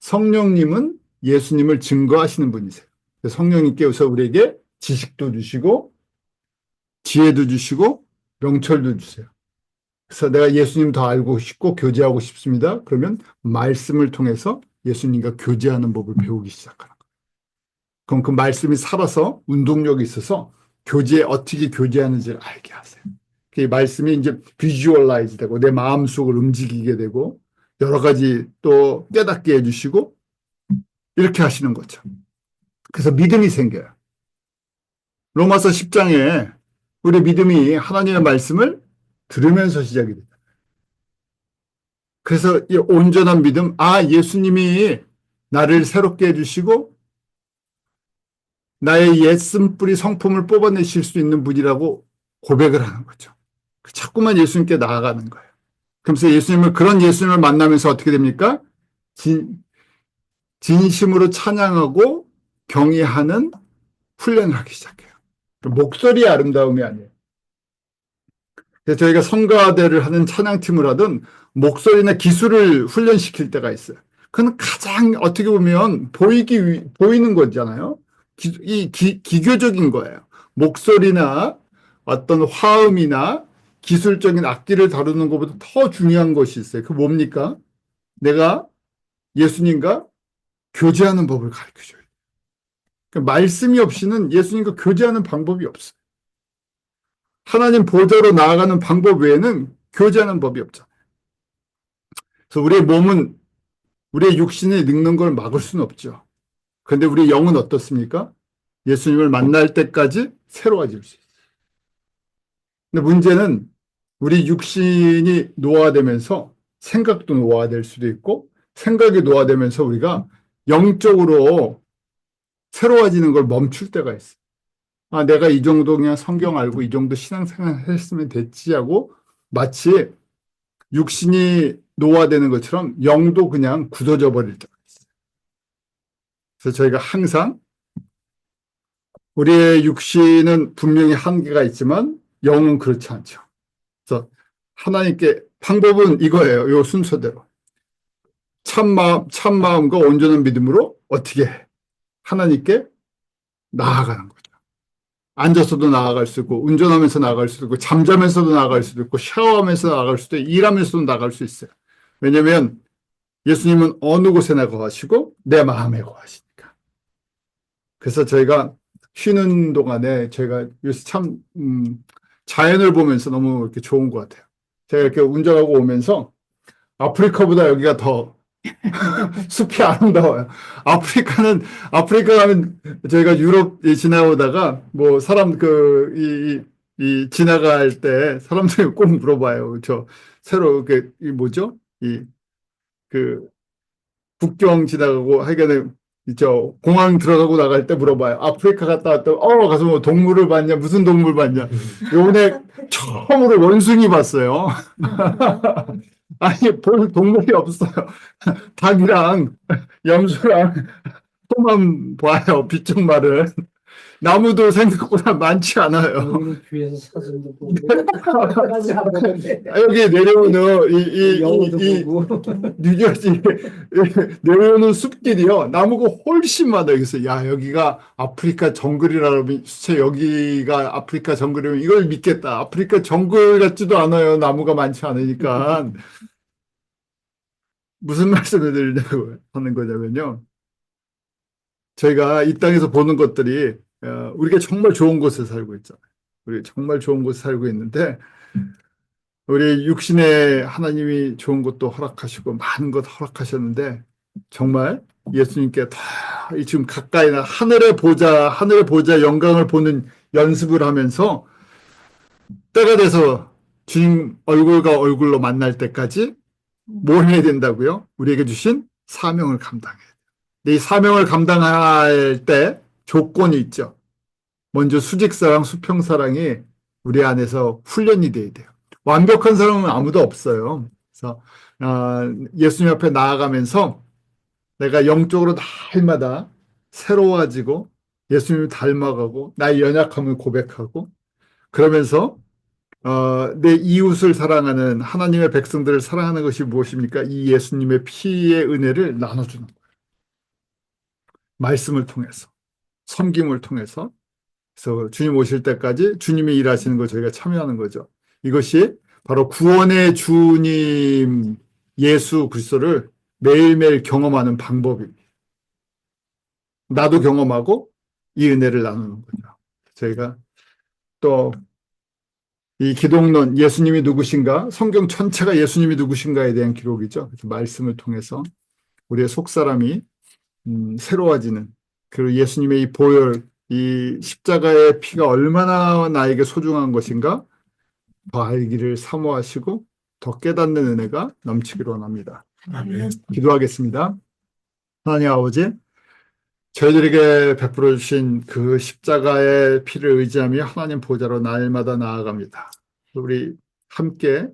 성령님은 예수님을 증거하시는 분이세요. 성령님께서 우리에게 지식도 주시고 지혜도 주시고 명철도 주세요. 그래서 내가 예수님 더 알고 싶고 교제하고 싶습니다. 그러면 말씀을 통해서 예수님과 교제하는 법을 배우기 시작하는 거예요. 그럼 그 말씀이 살아서 운동력이 있어서 어떻게 교제하는지를 알게 하세요. 그 말씀이 이제 비주얼라이즈 되고 내 마음속을 움직이게 되고 여러 가지 또 깨닫게 해주시고 이렇게 하시는 거죠. 그래서 믿음이 생겨요. 로마서 10장에 우리 믿음이 하나님의 말씀을 들으면서 시작이 됩니다. 그래서 이 온전한 믿음, 예수님이 나를 새롭게 해주시고 나의 옛 쓴뿌리 성품을 뽑아내실 수 있는 분이라고 고백을 하는 거죠. 자꾸만 예수님께 나아가는 거예요. 그러면서 그런 예수님을 만나면서 어떻게 됩니까? 진심으로 찬양하고 경외하는 훈련을 하기 시작해요. 목소리의 아름다움이 아니에요. 그래서 저희가 성가대를 하든 찬양팀을 하든 목소리나 기술을 훈련시킬 때가 있어요. 그건 가장 어떻게 보면 보이는 거잖아요. 기교적인 거예요. 목소리나 어떤 화음이나 기술적인 악기를 다루는 것보다 더 중요한 것이 있어요. 그 뭡니까? 내가 예수님과 교제하는 법을 가르쳐줘요. 그러니까 말씀이 없이는 예수님과 교제하는 방법이 없어요. 하나님 보좌로 나아가는 방법 외에는 교제하는 법이 없잖아요. 그래서 우리의 육신이 늙는 걸 막을 수는 없죠. 그런데 우리 영은 어떻습니까? 예수님을 만날 때까지 새로워질 수 있어요. 근데 문제는 우리 육신이 노화되면서 생각도 노화될 수도 있고 생각이 노화되면서 우리가 영적으로 새로워지는 걸 멈출 때가 있어요. 내가 이 정도 그냥 성경 알고 이 정도 신앙생활 했으면 됐지 하고 마치 육신이 노화되는 것처럼 영도 그냥 굳어져 버릴 때가 있어요. 그래서 저희가 항상 우리의 육신은 분명히 한계가 있지만 영은 그렇지 않죠. 그래서 하나님께 방법은 이거예요. 이 순서대로. 참마음과 온전한 믿음으로 어떻게 하나님께 나아가는 거죠. 앉아서도 나아갈 수 있고 운전하면서 나아갈 수도 있고 잠자면서도 나아갈 수도 있고 샤워하면서 나아갈 수도 있고 일하면서도 나아갈 수 있어요. 왜냐하면 예수님은 어느 곳에나 거하시고 내 마음에 거하시니까. 그래서 저희가 쉬는 동안에 저희가 요새 참 자연을 보면서 너무 이렇게 좋은 것 같아요. 제가 이렇게 운전하고 오면서 아프리카보다 여기가 더 숲이 아름다워요. 아프리카 가면 저희가 유럽 지나오다가 뭐 사람 지나갈 때 사람들이 꼭 물어봐요. 새로 뭐죠? 국경 지나가고 하여간에 공항 들어가고 나갈 때 물어봐요. 아프리카 갔다 왔다 가서 뭐 동물을 봤냐? 무슨 동물 봤냐? 요번에 처음으로 원숭이 봤어요. 아니, 볼 동물이 없어요. 닭이랑 염소랑 소만 봐요, 빗정말은. 나무도 생각보다 많지 않아요. 여기는 귀에서 사진도 보고 까지 안 보는데 여기 내려오는 영어도 이 보고 뉴저지 내려오는 숲길이요. 나무가 훨씬 많아요. 그래서 야, 여기가 아프리카 정글이라면 진짜 여기가 아프리카 정글이면 이걸 믿겠다. 아프리카 정글 같지도 않아요. 나무가 많지 않으니까. 무슨 말씀을 드리려고 하는 거냐면요. 저희가 이 땅에서 보는 것들이 우리가 정말 좋은 곳에 살고 있잖아요. 우리 정말 좋은 곳에 살고 있는데 우리 육신에 하나님이 좋은 것도 허락하시고 많은 것 허락하셨는데 정말 예수님께 다 지금 가까이나 하늘의 보좌 영광을 보는 연습을 하면서 때가 돼서 주님 얼굴과 얼굴로 만날 때까지 뭘 해야 된다고요? 우리에게 주신 사명을 감당해야 돼요. 이 사명을 감당할 때 조건이 있죠. 먼저 수직사랑 수평사랑이 우리 안에서 훈련이 돼야 돼요. 완벽한 사람은 아무도 없어요. 그래서 예수님 앞에 나아가면서 내가 영적으로 날마다 새로워지고 예수님을 닮아가고 나의 연약함을 고백하고 그러면서 내 이웃을 사랑하는 하나님의 백성들을 사랑하는 것이 무엇입니까? 이 예수님의 피의 은혜를 나눠주는 거예요. 말씀을 통해서, 섬김을 통해서. 그래서 주님 오실 때까지 주님이 일하시는 거 저희가 참여하는 거죠. 이것이 바로 구원의 주님 예수 그리스도를 매일매일 경험하는 방법입니다. 나도 경험하고 이 은혜를 나누는 거죠. 저희가 또 이 기독론 예수님이 누구신가? 성경 전체가 예수님이 누구신가에 대한 기록이죠. 그래서 말씀을 통해서 우리의 속사람이 새로워지는 그리고 예수님의 이 보혈, 이 십자가의 피가 얼마나 나에게 소중한 것인가 더 알기를 사모하시고 더 깨닫는 은혜가 넘치기를 원합니다. 아멘. 기도하겠습니다. 하나님 아버지, 저희들에게 베풀어 주신 그 십자가의 피를 의지하며 하나님 보좌로 날마다 나아갑니다. 우리 함께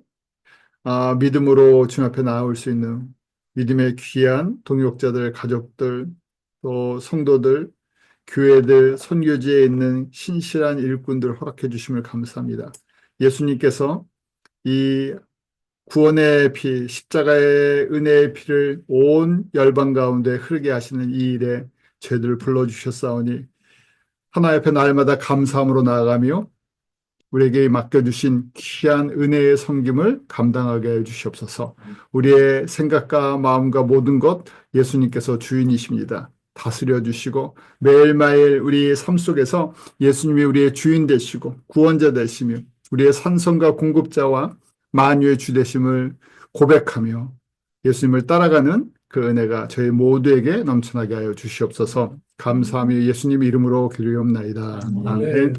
믿음으로 주님 앞에 나아올 수 있는 믿음의 귀한 동역자들, 가족들, 또 성도들, 교회들, 선교지에 있는 신실한 일꾼들 허락해 주심을 감사합니다. 예수님께서 이 구원의 피, 십자가의 은혜의 피를 온 열방 가운데 흐르게 하시는 이 일에 죄들을 불러주셨사오니 하나님 앞에 날마다 감사함으로 나아가며 우리에게 맡겨주신 귀한 은혜의 섬김을 감당하게 해주시옵소서. 우리의 생각과 마음과 모든 것 예수님께서 주인이십니다. 다스려 주시고 매일매일 우리의 삶 속에서 예수님이 우리의 주인 되시고 구원자 되시며 우리의 산성과 공급자와 만유의 주 되심을 고백하며 예수님을 따라가는 그 은혜가 저희 모두에게 넘쳐나게 하여 주시옵소서. 감사하며 예수님 이름으로 기도하옵나이다. 아멘.